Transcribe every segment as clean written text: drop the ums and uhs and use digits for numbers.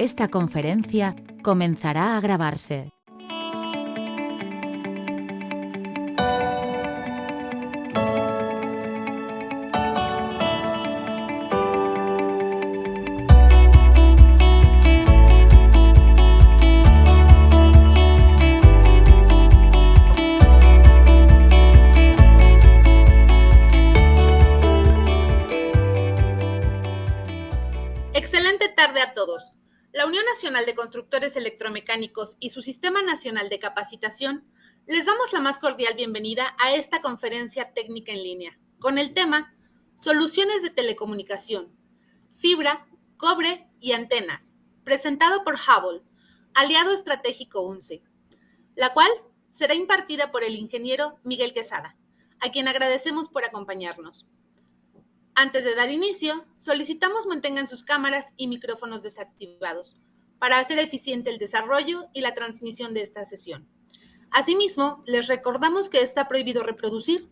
Esta conferencia comenzará a grabarse. Excelente tarde a todos. La Unión Nacional de Constructores Electromecánicos y su Sistema Nacional de Capacitación les damos la más cordial bienvenida a esta conferencia técnica en línea, con el tema Soluciones de Telecomunicación, Fibra, Cobre y Antenas, presentado por Hubbell, aliado estratégico UNCE, la cual será impartida por el ingeniero Miguel Quesada, a quien agradecemos por acompañarnos. Antes de dar inicio, solicitamos mantengan sus cámaras y micrófonos desactivados para hacer eficiente el desarrollo y la transmisión de esta sesión. Asimismo, les recordamos que está prohibido reproducir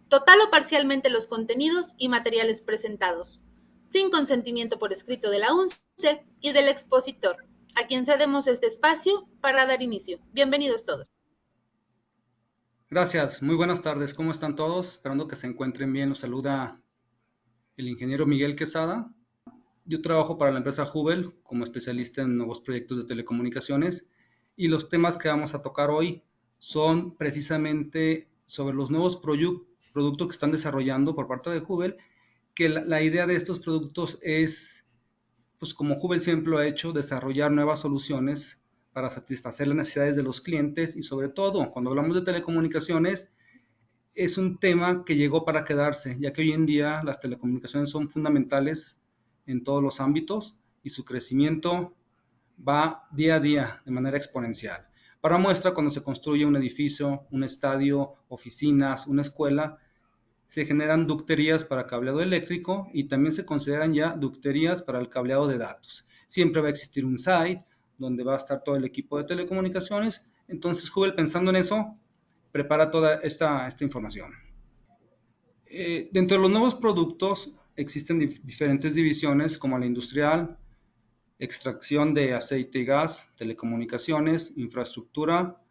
total o parcialmente los contenidos y materiales presentados, sin consentimiento por escrito de la UNCE y del expositor, a quien cedemos este espacio para dar inicio. Bienvenidos todos. Gracias, muy buenas tardes, ¿cómo están todos? Esperando que se encuentren bien, los saluda el ingeniero Miguel Quesada. Yo trabajo para la empresa Hubbell como especialista en nuevos proyectos de telecomunicaciones y los temas que vamos a tocar hoy son precisamente sobre los nuevos productos que están desarrollando por parte de Hubbell, que la idea de estos productos es, pues como Hubbell siempre lo ha hecho, desarrollar nuevas soluciones para satisfacer las necesidades de los clientes y sobre todo, cuando hablamos de telecomunicaciones, es un tema que llegó para quedarse, ya que hoy en día las telecomunicaciones son fundamentales en todos los ámbitos y su crecimiento va día a día de manera exponencial. Para muestra, cuando se construye un edificio, un estadio, oficinas, una escuela, se generan ducterías para cableado eléctrico y también se consideran ya ducterías para el cableado de datos. Siempre va a existir un site donde va a estar todo el equipo de telecomunicaciones. Entonces, Hubbell, pensando en eso, prepara toda esta información. Dentro de los nuevos productos existen diferentes divisiones como la industrial, extracción de aceite y gas, telecomunicaciones, infraestructura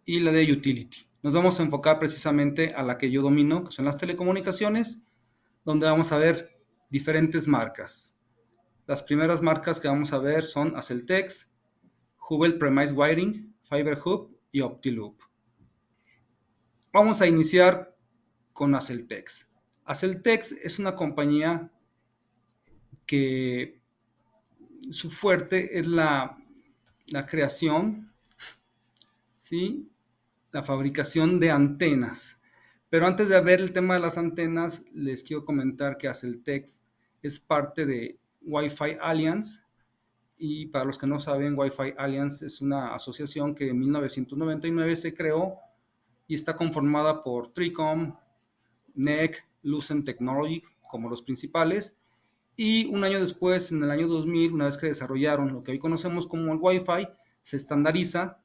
y la de utility. Nos vamos a enfocar precisamente a la que yo domino, que son las telecomunicaciones, donde vamos a ver diferentes marcas. Las primeras marcas que vamos a ver son Aceltex, Hubbell Premise Wiring, FiberHub y Optiloop. Vamos a iniciar con Aceltex. Aceltex es una compañía que su fuerte es la creación, ¿sí? La fabricación de antenas. Pero antes de ver el tema de las antenas, les quiero comentar que Aceltex es parte de Wi-Fi Alliance. Y para los que no saben, Wi-Fi Alliance es una asociación que en 1999 se creó y está conformada por Tricom, NEC, Lucent Technologies como los principales, y un año después, en el año 2000, una vez que desarrollaron lo que hoy conocemos como el Wi-Fi, se estandariza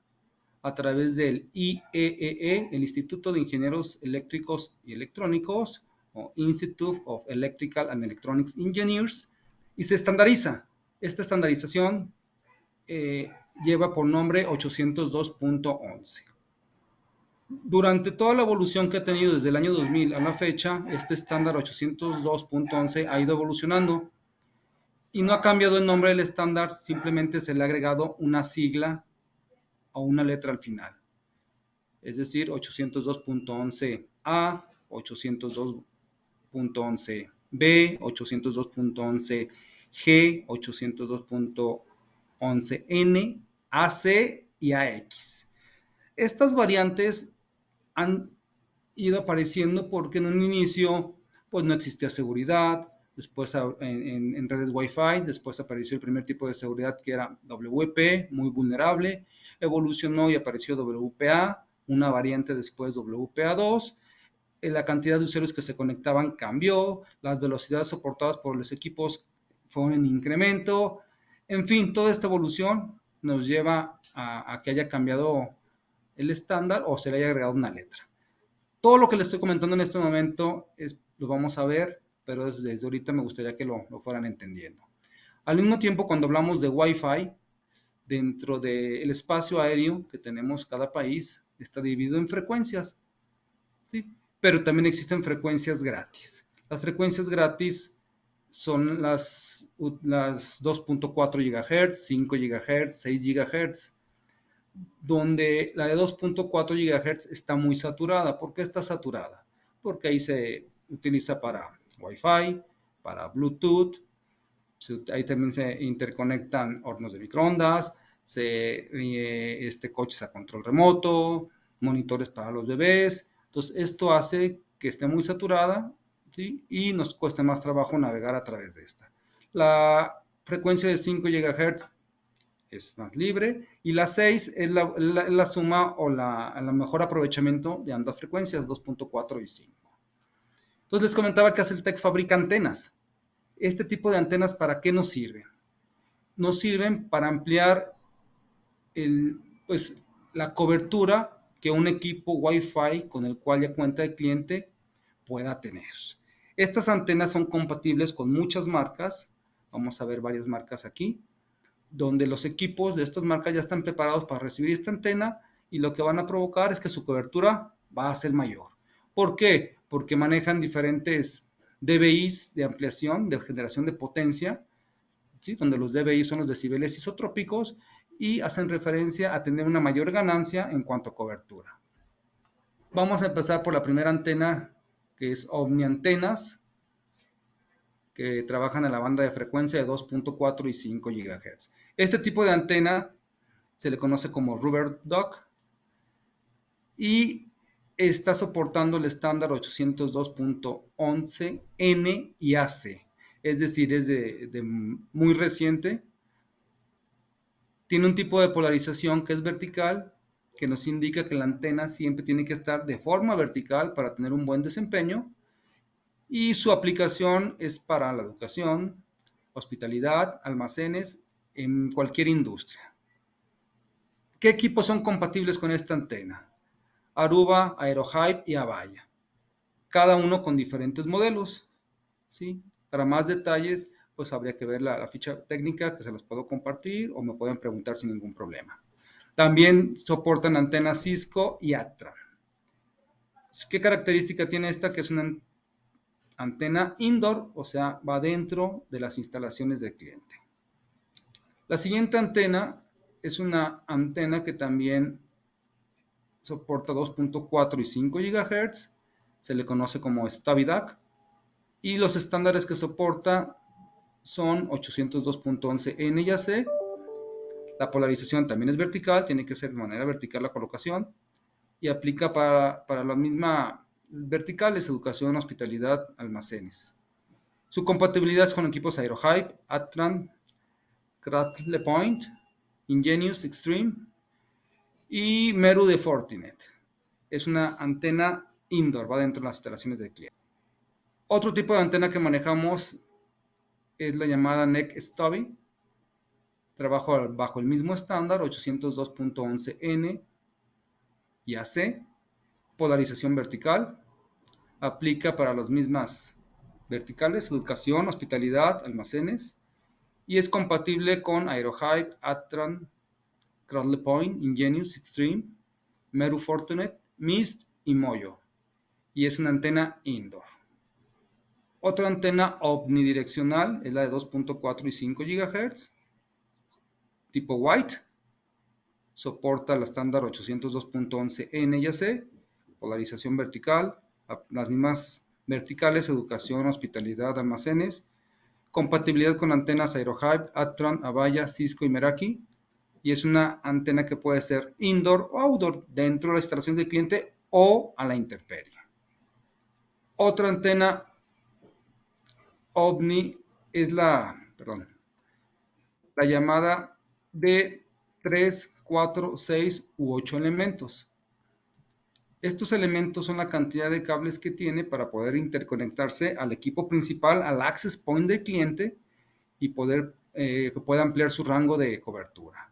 a través del IEEE, el Instituto de Ingenieros Eléctricos y Electrónicos, o Institute of Electrical and Electronics Engineers, y se estandariza. Esta estandarización lleva por nombre 802.11. Durante toda la evolución que ha tenido desde el año 2000 a la fecha, este estándar 802.11 ha ido evolucionando y no ha cambiado el nombre del estándar, simplemente se le ha agregado una sigla o una letra al final. Es decir, 802.11a, 802.11b, 802.11g, 802.11n, AC y AX. Estas variantes han ido apareciendo porque en un inicio pues no existía seguridad, después en redes Wi-Fi, después apareció el primer tipo de seguridad que era WP, muy vulnerable, evolucionó y apareció WPA, una variante después WPA2, la cantidad de usuarios que se conectaban cambió, las velocidades soportadas por los equipos fueron en incremento, en fin, toda esta evolución nos lleva a que haya cambiado el estándar o se le haya agregado una letra. Todo lo que les estoy comentando en este momento lo vamos a ver, pero desde ahorita me gustaría que lo fueran entendiendo. Al mismo tiempo, cuando hablamos de Wi-Fi, dentro del espacio aéreo que tenemos cada país, está dividido en frecuencias, ¿sí? Pero también existen frecuencias gratis. Las frecuencias gratis son las 2.4 GHz, 5 GHz, 6 GHz, donde la de 2.4 GHz está muy saturada. ¿Por qué está saturada? Porque ahí se utiliza para Wi-Fi, para Bluetooth, ahí también se interconectan hornos de microondas, coches a control remoto, monitores para los bebés. Entonces, esto hace que esté muy saturada, ¿sí? Y nos cueste más trabajo navegar a través de esta. La frecuencia de 5 GHz es más libre y la 6 es la suma o el mejor aprovechamiento de ambas frecuencias, 2.4 y 5. Entonces les comentaba que Aceltex fabrica antenas. Este tipo de antenas, ¿para qué nos sirven? Nos sirven para ampliar la cobertura que un equipo Wi-Fi con el cual ya cuenta el cliente pueda tener. Estas antenas son compatibles con muchas marcas. Vamos a ver varias marcas aquí, donde los equipos de estas marcas ya están preparados para recibir esta antena y lo que van a provocar es que su cobertura va a ser mayor. ¿Por qué? Porque manejan diferentes dBIs de ampliación, de generación de potencia, ¿sí? Donde los dBi son los decibeles isotrópicos y hacen referencia a tener una mayor ganancia en cuanto a cobertura. Vamos a empezar por la primera antena, que es OmniAntenas, que trabajan en la banda de frecuencia de 2.4 y 5 GHz. Este tipo de antena se le conoce como Rubber Duck y está soportando el estándar 802.11n y AC. Es decir, es de muy reciente. Tiene un tipo de polarización que es vertical, que nos indica que la antena siempre tiene que estar de forma vertical para tener un buen desempeño. Y su aplicación es para la educación, hospitalidad, almacenes, en cualquier industria. ¿Qué equipos son compatibles con esta antena? Aruba, Aerohype y Avaya. Cada uno con diferentes modelos, ¿sí? Para más detalles, pues habría que ver la ficha técnica que se los puedo compartir o me pueden preguntar sin ningún problema. También soportan antenas Cisco y Adtran. ¿Qué característica tiene esta? Que es una antena indoor, o sea, va dentro de las instalaciones del cliente. La siguiente antena es una antena que también soporta 2.4 y 5 GHz, se le conoce como Stabidac, y los estándares que soporta son 802.11n y AC. La polarización también es vertical, tiene que ser de manera vertical la colocación, y aplica para las mismas verticales, educación, hospitalidad, almacenes. Su compatibilidad es con equipos Aerohype, Adtran, Cradlepoint, Ingenious Extreme y Meru de Fortinet. Es una antena indoor, va dentro de las instalaciones del cliente. Otro tipo de antena que manejamos es la llamada NEC Stubby. Trabaja bajo el mismo estándar, 802.11n y AC. Polarización vertical. Aplica para las mismas verticales, educación, hospitalidad, almacenes. Y es compatible con Aerohype, Adtran, Cradlepoint, Ingenious Extreme, Meru Fortinet, Mist y Moyo. Y es una antena indoor. Otra antena omnidireccional es la de 2.4 y 5 GHz, tipo White. Soporta el estándar 802.11n y AC, polarización vertical, las mismas verticales, educación, hospitalidad, almacenes, compatibilidad con antenas Aerohype, Adtran, Avaya, Cisco y Meraki, y es una antena que puede ser indoor o outdoor, dentro de la instalación del cliente o a la intemperie. Otra antena OVNI es la llamada de 3, 4, 6 u 8 elementos. Estos elementos son la cantidad de cables que tiene para poder interconectarse al equipo principal, al access point del cliente y que pueda ampliar su rango de cobertura.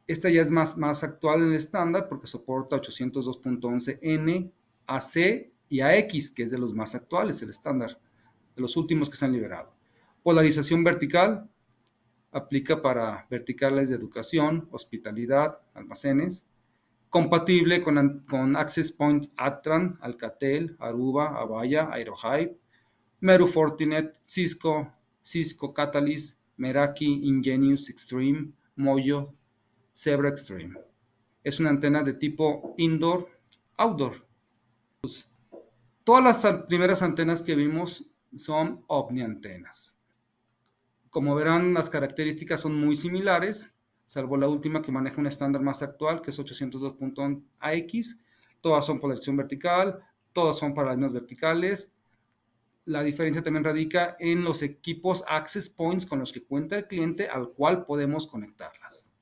Esta ya es más actual en el estándar porque soporta 802.11n, AC y AX, que es de los más actuales, el estándar, de los últimos que se han liberado. Polarización vertical, Aplica para verticales de educación, hospitalidad, almacenes. Compatible con Access Point Adtran, Alcatel, Aruba, Avaya, Aerohive, Meru Fortinet, Cisco, Cisco Catalyst, Meraki, Ingenius Extreme, Mojo, Zebra Extreme. Es una antena de tipo indoor-outdoor. Todas las primeras antenas que vimos son omniantenas. Como verán, las características son muy similares, salvo la última que maneja un estándar más actual, que es 802.AX. Todas son polarización vertical, todas son paralelas verticales. La diferencia también radica en los equipos access points con los que cuenta el cliente al cual podemos conectarlas.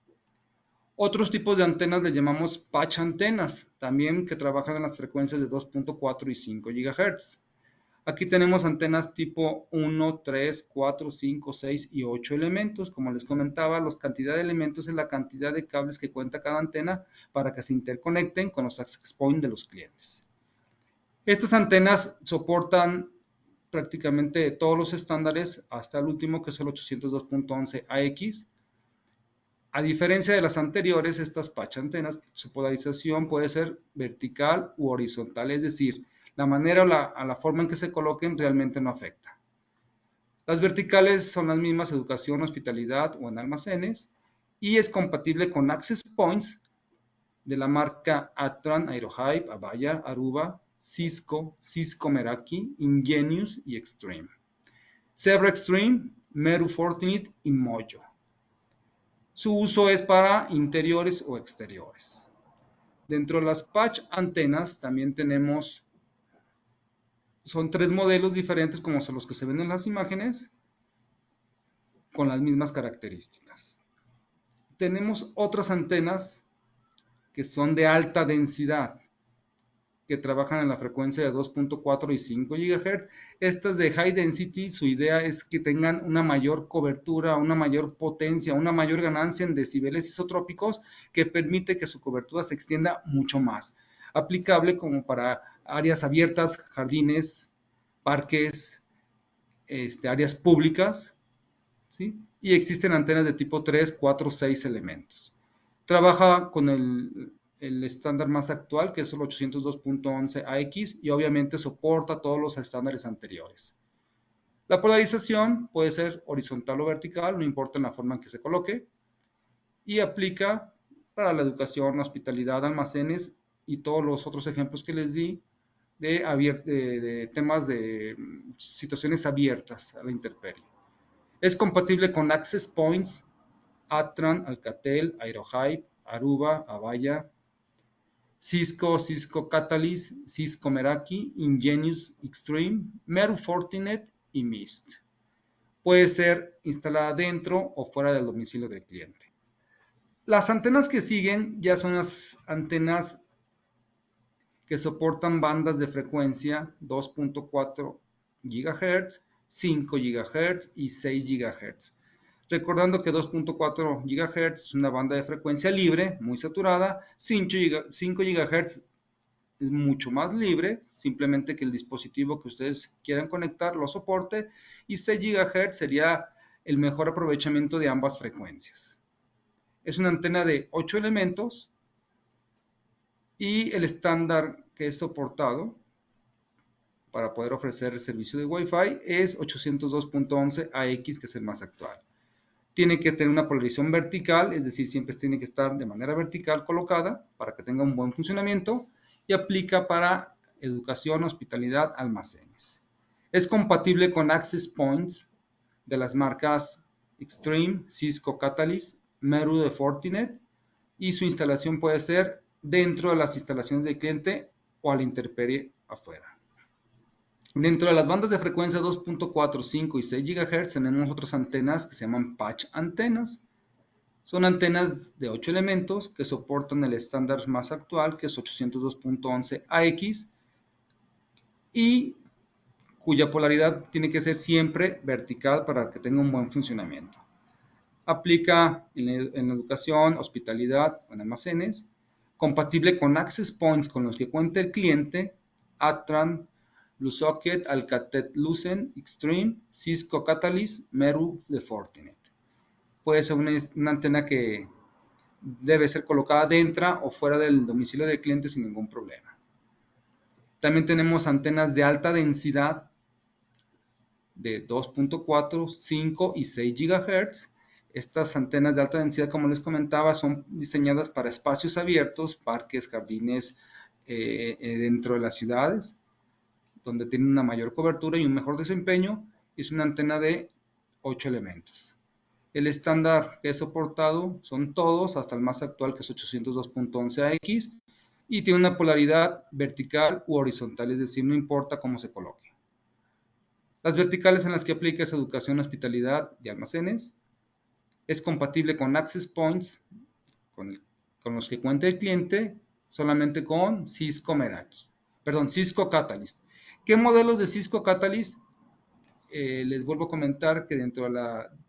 Otros tipos de antenas les llamamos patch antenas, también que trabajan en las frecuencias de 2.4 y 5 GHz. Aquí tenemos antenas tipo 1, 3, 4, 5, 6 y 8 elementos. Como les comentaba, la cantidad de elementos es la cantidad de cables que cuenta cada antena para que se interconecten con los access points de los clientes. Estas antenas soportan prácticamente todos los estándares hasta el último, que es el 802.11ax. A diferencia de las anteriores, estas patch antenas, su polarización puede ser vertical u horizontal, es decir, la manera o la forma en que se coloquen realmente no afecta. Las verticales son las mismas, educación, hospitalidad o en almacenes, y es compatible con access points de la marca Adtran, Aerohive, Avaya, Aruba, Cisco, Cisco Meraki, Ingenius y Extreme. Zebra Extreme, Meru Fortinet y Mojo. Su uso es para interiores o exteriores. Dentro de las patch antenas también tenemos, son 3 modelos diferentes como son los que se ven en las imágenes, con las mismas características. Tenemos otras antenas que son de alta densidad, que trabajan en la frecuencia de 2.4 y 5 GHz. Estas de High Density, su idea es que tengan una mayor cobertura, una mayor potencia, una mayor ganancia en decibeles isotrópicos que permite que su cobertura se extienda mucho más. Aplicable como para áreas abiertas, jardines, parques, áreas públicas, ¿sí? Y existen antenas de tipo 3, 4, 6 elementos. Trabaja con el estándar más actual, que es el 802.11ax, y obviamente soporta todos los estándares anteriores. La polarización puede ser horizontal o vertical, no importa en la forma en que se coloque, y aplica para la educación, hospitalidad, almacenes y todos los otros ejemplos que les di de temas de situaciones abiertas a la intemperie. Es compatible con access points, Adtran, Alcatel, Aerohive, Aruba, Avaya, Cisco, Cisco Catalyst, Cisco Meraki, Ingenius Extreme, Meru Fortinet y Mist. Puede ser instalada dentro o fuera del domicilio del cliente. Las antenas que siguen ya son las antenas que soportan bandas de frecuencia 2.4 GHz, 5 GHz y 6 GHz. Recordando que 2.4 GHz es una banda de frecuencia libre, muy saturada, 5 GHz es mucho más libre, simplemente que el dispositivo que ustedes quieran conectar lo soporte, y 6 GHz sería el mejor aprovechamiento de ambas frecuencias. Es una antena de 8 elementos y el estándar que es soportado para poder ofrecer el servicio de Wi-Fi es 802.11ax, que es el más actual. Tiene que tener una polarización vertical, es decir, siempre tiene que estar de manera vertical colocada para que tenga un buen funcionamiento, y aplica para educación, hospitalidad, almacenes. Es compatible con access points de las marcas Extreme, Cisco Catalyst, Meru de Fortinet, y su instalación puede ser dentro de las instalaciones del cliente o a la intemperie afuera. Dentro de las bandas de frecuencia 2.4, 5 y 6 GHz tenemos otras antenas que se llaman patch antenas. Son antenas de 8 elementos que soportan el estándar más actual, que es 802.11ax, y cuya polaridad tiene que ser siempre vertical para que tenga un buen funcionamiento. Aplica en educación, hospitalidad o en almacenes, compatible con access points con los que cuenta el cliente, Adtran, BlueSocket, Alcatel Lucent, Extreme, Cisco Catalyst, Meru de Fortinet. puede ser una antena que debe ser colocada dentro o fuera del domicilio del cliente sin ningún problema. También tenemos antenas de alta densidad de 2.4, 5 y 6 GHz. Estas antenas de alta densidad, como les comentaba, son diseñadas para espacios abiertos, parques, jardines, dentro de las ciudades, donde tienen una mayor cobertura y un mejor desempeño. Es una antena de 8 elementos. El estándar que es soportado son todos, hasta el más actual, que es 802.11ax, y tiene una polaridad vertical u horizontal, es decir, no importa cómo se coloque. Las verticales en las que aplica es educación, hospitalidad y almacenes. Es compatible con access points, con los que cuenta el cliente, solamente con Cisco Meraki. Perdón, Cisco Catalyst. ¿Qué modelos de Cisco Catalyst? Les vuelvo a comentar que dentro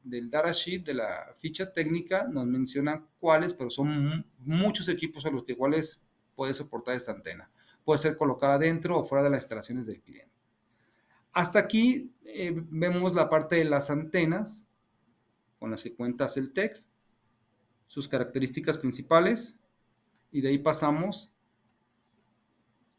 del datasheet, de la ficha técnica, nos mencionan cuáles, pero son muchos equipos a los que cuáles puede soportar esta antena. Puede ser colocada dentro o fuera de las instalaciones del cliente. Hasta aquí vemos la parte de las antenas con las que cuenta Celtex, sus características principales, y de ahí pasamos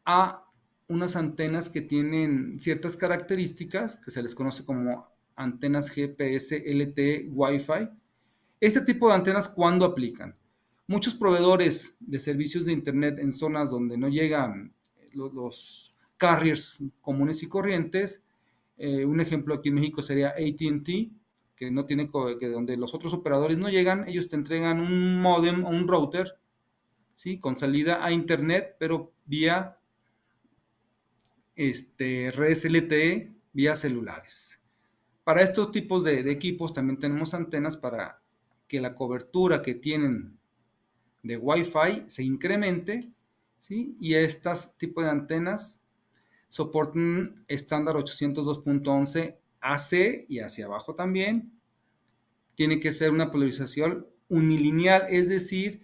a unas antenas que tienen ciertas características que se les conoce como antenas GPS LTE Wi-Fi. Este tipo de antenas, ¿cuándo aplican? Muchos proveedores de servicios de internet en zonas donde no llegan los carriers comunes y corrientes, un ejemplo aquí en México sería AT&T, que no tiene, que donde los otros operadores no llegan, ellos te entregan un módem o un router, ¿sí? Con salida a internet, pero vía redes LTE, vía celulares. Para estos tipos de equipos también tenemos antenas para que la cobertura que tienen de Wi-Fi se incremente, ¿sí? Y estos tipos de antenas soportan estándar 802.11ac y hacia abajo también. Tiene que ser una polarización unilineal, es decir,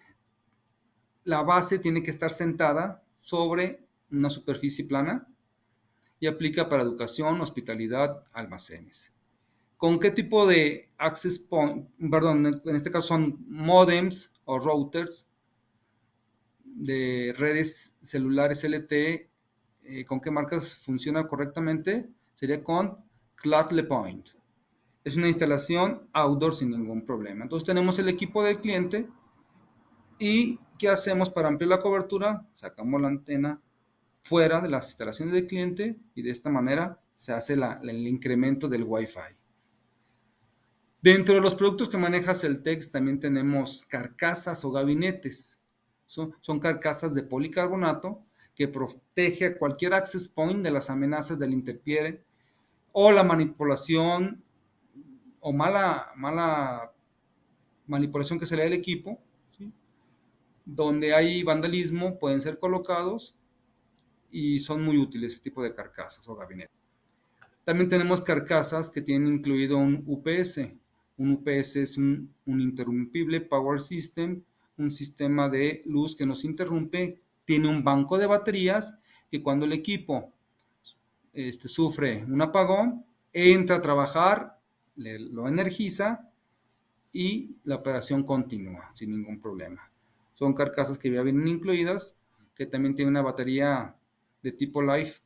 la base tiene que estar sentada sobre una superficie plana y aplica para educación, hospitalidad, almacenes. ¿Con qué tipo de access point? Perdón, en este caso son modems o routers de redes celulares LTE. ¿Con qué marcas funciona correctamente? Sería con CloudLePoint. Es una instalación outdoor sin ningún problema. Entonces tenemos el equipo del cliente y ¿qué hacemos para ampliar la cobertura? Sacamos la antena fuera de las instalaciones del cliente y de esta manera se hace el incremento del Wi-Fi. Dentro de los productos que maneja Celtex también tenemos carcasas o gabinetes. Son carcasas de policarbonato que protege a cualquier access point de las amenazas del interfiere o la manipulación o mala manipulación que se le da al equipo, ¿sí? Donde hay vandalismo pueden ser colocados y son muy útiles este tipo de carcasas o gabinetes. También tenemos carcasas que tienen incluido un UPS. Un UPS es un interrumpible power system, un sistema de luz que nos interrumpe. Tiene un banco de baterías que cuando el equipo sufre un apagón, entra a trabajar, lo energiza y la operación continúa sin ningún problema. Son carcasas que ya vienen incluidas, que también tienen una batería de tipo Life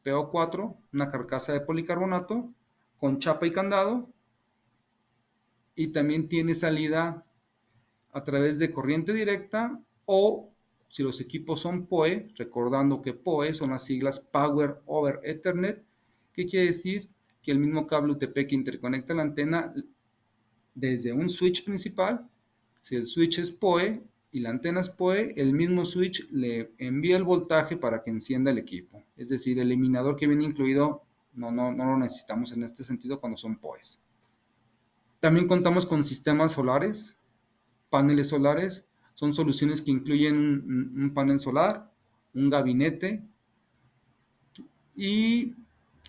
PO4, una carcasa de policarbonato con chapa y candado, y también tiene salida a través de corriente directa o si los equipos son PoE, recordando que PoE son las siglas Power over Ethernet, que quiere decir que el mismo cable UTP que interconecta la antena desde un switch principal, si el switch es PoE y la antena es PoE, el mismo switch le envía el voltaje para que encienda el equipo. Es decir, el eliminador que viene incluido no lo necesitamos en este sentido cuando son PoEs. También contamos con sistemas solares, paneles solares. Son soluciones que incluyen un panel solar, un gabinete y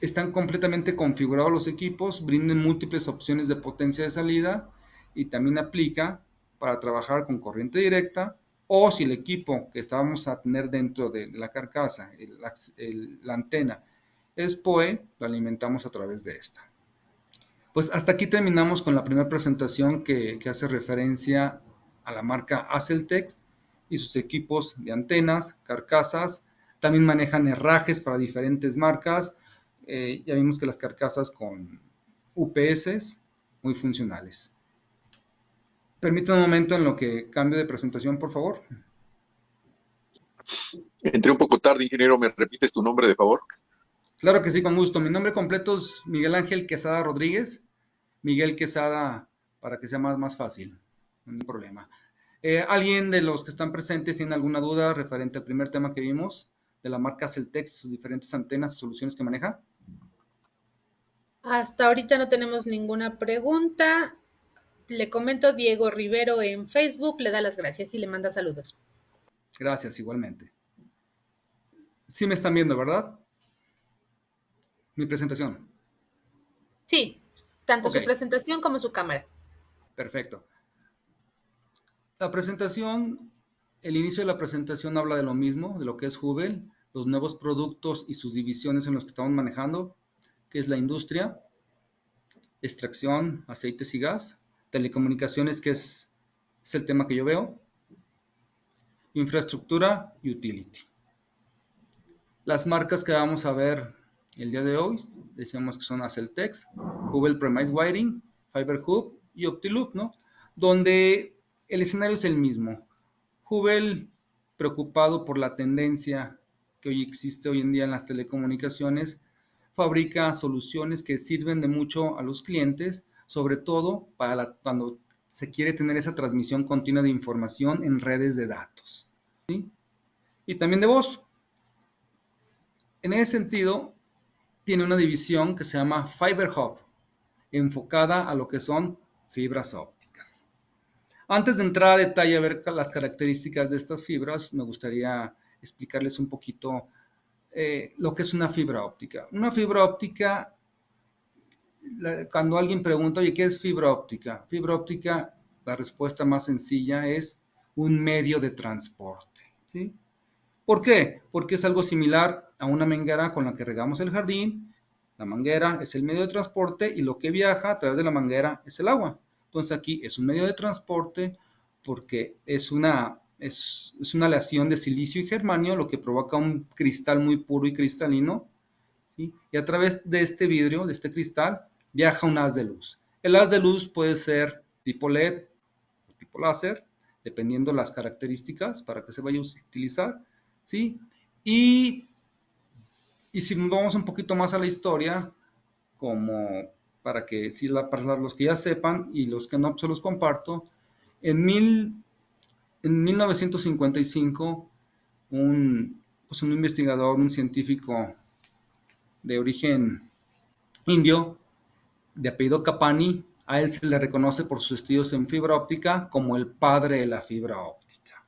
están completamente configurados los equipos, brindan múltiples opciones de potencia de salida y también aplica para trabajar con corriente directa o si el equipo que vamos a tener dentro de la carcasa, la antena, es PoE, lo alimentamos a través de esta. Pues hasta aquí terminamos con la primera presentación que hace referencia a la marca Aceltex y sus equipos de antenas, carcasas. También manejan herrajes para diferentes marcas. Ya vimos que las carcasas con UPS muy funcionales. Permítame un momento en lo que cambio de presentación, por favor. Entré un poco tarde, ingeniero. ¿Me repites tu nombre, de favor? Claro que sí, con gusto. Mi nombre completo es Miguel Ángel Quesada Rodríguez. Miguel Quesada, para que sea más fácil, no hay problema. ¿Alguien de los que están presentes tiene alguna duda referente al primer tema que vimos de la marca Celtex, sus diferentes antenas y soluciones que maneja? Hasta ahorita no tenemos ninguna pregunta. Le comento, Diego Rivero en Facebook le da las gracias y le manda saludos. Gracias, igualmente. Sí me están viendo, ¿verdad? Mi presentación. Sí, tanto Ok. su presentación como su cámara. Perfecto. La presentación, el inicio de la presentación habla de lo mismo, de lo que es Hubble, los nuevos productos y sus divisiones en los que estamos manejando, que es la industria, extracción, aceites y gas, telecomunicaciones, que es el tema que yo veo, infraestructura y utility. Las marcas que vamos a ver el día de hoy, decíamos que son Aceltex, Hubble Premise Wiring, Fiber Hub y Optiloop, ¿no? Donde el escenario es el mismo. Hubble, preocupado por la tendencia que hoy existe hoy en día en las telecomunicaciones, fabrica soluciones que sirven de mucho a los clientes, sobre todo cuando se quiere tener esa transmisión continua de información en redes de datos, ¿sí? Y también de voz. En ese sentido, tiene una división que se llama Fiber Hub, enfocada a lo que son fibras ópticas. Antes de entrar a detalle a ver las características de estas fibras, me gustaría explicarles un poquito lo que es una fibra óptica. Una fibra óptica, cuando alguien pregunta, oye, ¿qué es fibra óptica? Fibra óptica, la respuesta más sencilla es un medio de transporte, ¿sí? ¿Por qué? Porque es algo similar a una manguera con la que regamos el jardín. La manguera es el medio de transporte y lo que viaja a través de la manguera es el agua. Entonces aquí es un medio de transporte porque es una aleación de silicio y germanio, lo que provoca un cristal muy puro y cristalino, ¿sí? Y a través de este vidrio, de este cristal, viaja un haz de luz. El haz de luz puede ser tipo LED o tipo láser, dependiendo las características para que se vaya a utilizar, ¿sí? Y si vamos un poquito más a la historia, como para que para los que ya sepan y los que no, se los comparto, en 1955, pues un investigador, un científico de origen indio, de apellido Kapani, a él se le reconoce por sus estudios en fibra óptica como el padre de la fibra óptica.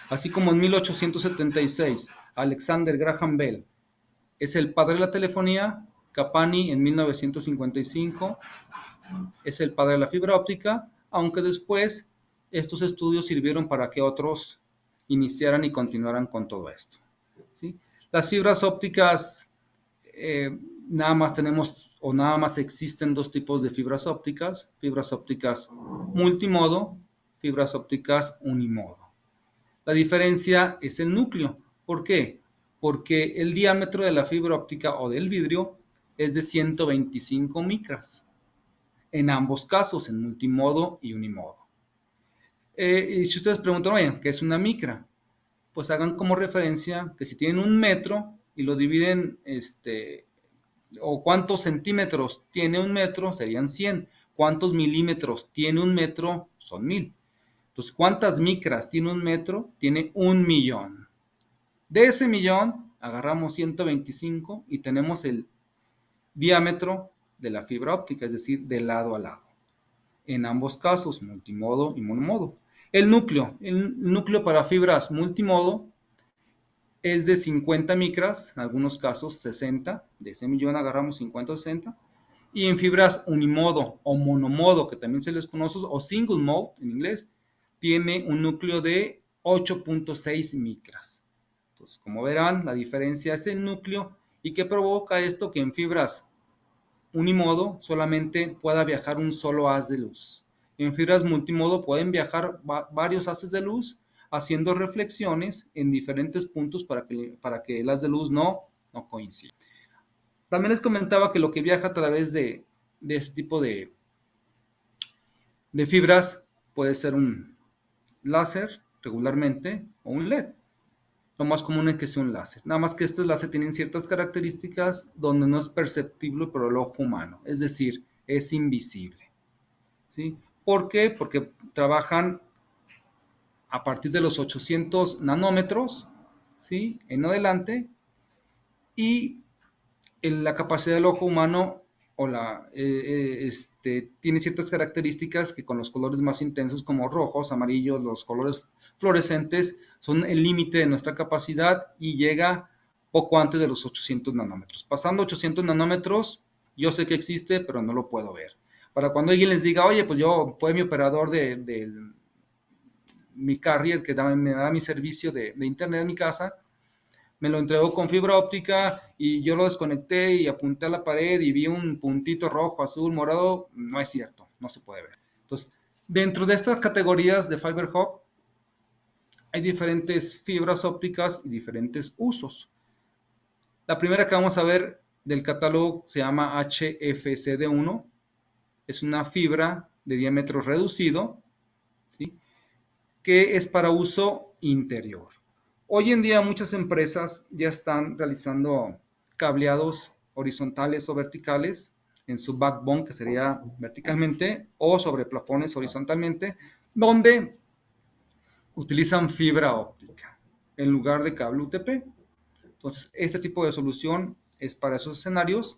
Así como en 1876, Alexander Graham Bell es el padre de la telefonía, Kapani en 1955 es el padre de la fibra óptica, aunque después estos estudios sirvieron para que otros iniciaran y continuaran con todo esto, ¿sí? Las fibras ópticas, nada más existen dos tipos de fibras ópticas multimodo, fibras ópticas unimodo. La diferencia es el núcleo. ¿Por qué? Porque el diámetro de la fibra óptica o del vidrio es de 125 micras, en ambos casos, en multimodo y unimodo. Y si ustedes preguntan, oye, ¿qué es una micra? Pues hagan como referencia que si tienen un metro y lo dividen, o cuántos centímetros tiene un metro, serían 100. ¿Cuántos milímetros tiene un metro? Son 1000. Entonces, ¿cuántas micras tiene un metro? Tiene 1.000.000. De ese millón, agarramos 125 y tenemos el diámetro de la fibra óptica, es decir, de lado a lado. En ambos casos, multimodo y monomodo. El núcleo para fibras multimodo es de 50 micras, en algunos casos 60, de ese millón agarramos 50 o 60, y en fibras unimodo o monomodo, que también se les conoce, o single mode en inglés, tiene un núcleo de 8.6 micras. Entonces, como verán, la diferencia es el núcleo. ¿Y qué provoca esto? Que en fibras unimodo solamente pueda viajar un solo haz de luz. En fibras multimodo pueden viajar varios haces de luz haciendo reflexiones en diferentes puntos para que el haz de luz no coincida. También les comentaba que lo que viaja a través de este tipo de fibras puede ser un láser regularmente o un LED. Lo más común es que sea un láser. Nada más que estos láser tienen ciertas características donde no es perceptible por el ojo humano. Es decir, es invisible. ¿Sí? ¿Por qué? Porque trabajan a partir de los 800 nanómetros, ¿sí? En adelante. Y la capacidad del ojo humano tiene ciertas características que con los colores más intensos como rojos, amarillos, los colores fluorescentes son el límite de nuestra capacidad y llega poco antes de los 800 nanómetros. Pasando 800 nanómetros, yo sé que existe, pero no lo puedo ver. Para cuando alguien les diga, oye, pues fue mi operador de mi carrier que me da mi servicio de internet en mi casa, me lo entregó con fibra óptica y yo lo desconecté y apunté a la pared y vi un puntito rojo, azul, morado. No es cierto, no se puede ver. Entonces, dentro de estas categorías de Fiber Hub, hay diferentes fibras ópticas y diferentes usos. La primera que vamos a ver del catálogo se llama HFCD1. Es una fibra de diámetro reducido, ¿sí? Que es para uso interior. Hoy en día muchas empresas ya están realizando cableados horizontales o verticales en su backbone, que sería verticalmente, o sobre plafones horizontalmente, donde utilizan fibra óptica en lugar de cable UTP. Entonces, este tipo de solución es para esos escenarios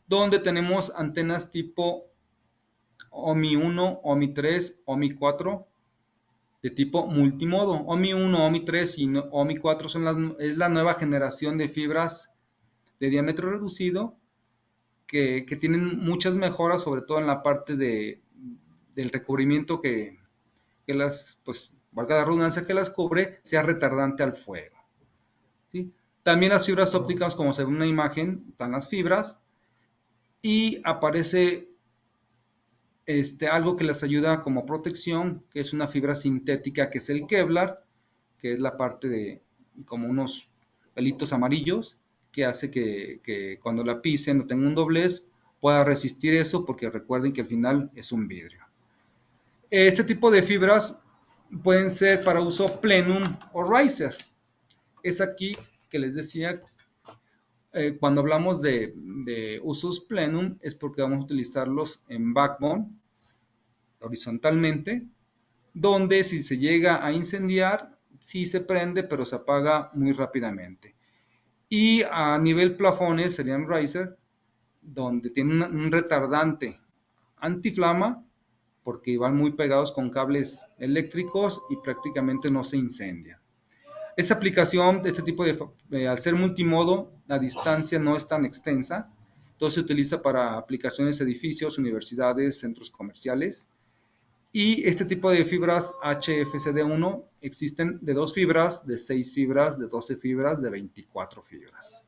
donde tenemos antenas tipo OMI 1, OMI 3, OMI 4, de tipo multimodo. OMI 1, OMI 3 y OMI 4 es la nueva generación de fibras de diámetro reducido que tienen muchas mejoras, sobre todo en la parte del recubrimiento que las, pues, valga la redundancia, que las cubre, sea retardante al fuego. ¿Sí? También las fibras ópticas, como se ve en una imagen, están las fibras y aparece algo que les ayuda como protección, que es una fibra sintética, que es el Kevlar, que es la parte de como unos pelitos amarillos, que hace que cuando la pisen o tenga un doblez, pueda resistir eso, porque recuerden que al final es un vidrio. Este tipo de fibras pueden ser para uso plenum o riser. Es aquí que les decía, cuando hablamos de usos plenum, es porque vamos a utilizarlos en backbone, horizontalmente, donde si se llega a incendiar, sí se prende, pero se apaga muy rápidamente. Y a nivel plafones serían riser, donde tienen un retardante antiflama, porque van muy pegados con cables eléctricos y prácticamente no se incendia. Esa aplicación de este tipo al ser multimodo, la distancia no es tan extensa, entonces se utiliza para aplicaciones de edificios, universidades, centros comerciales. Y este tipo de fibras HFCD1 existen de 2 fibras, de 6 fibras, de 12 fibras, de 24 fibras.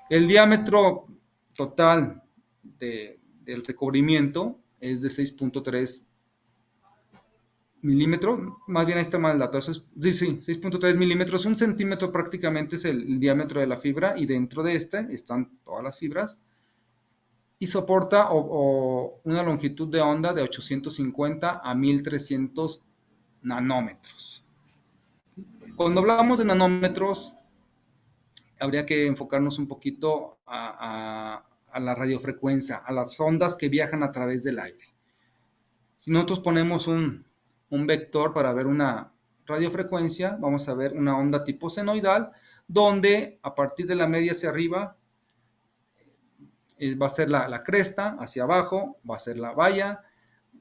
El diámetro total del recubrimiento es de 6.3 milímetros, más bien ahí está mal el dato, eso es, sí, 6.3 milímetros, 1 centímetro prácticamente es el diámetro de la fibra y dentro de están todas las fibras y soporta una longitud de onda de 850 a 1300 nanómetros. Cuando hablamos de nanómetros, habría que enfocarnos un poquito a la radiofrecuencia, a las ondas que viajan a través del aire. Si nosotros ponemos un vector para ver una radiofrecuencia, vamos a ver una onda tipo senoidal, donde a partir de la media hacia arriba va a ser la cresta, hacia abajo va a ser la valla,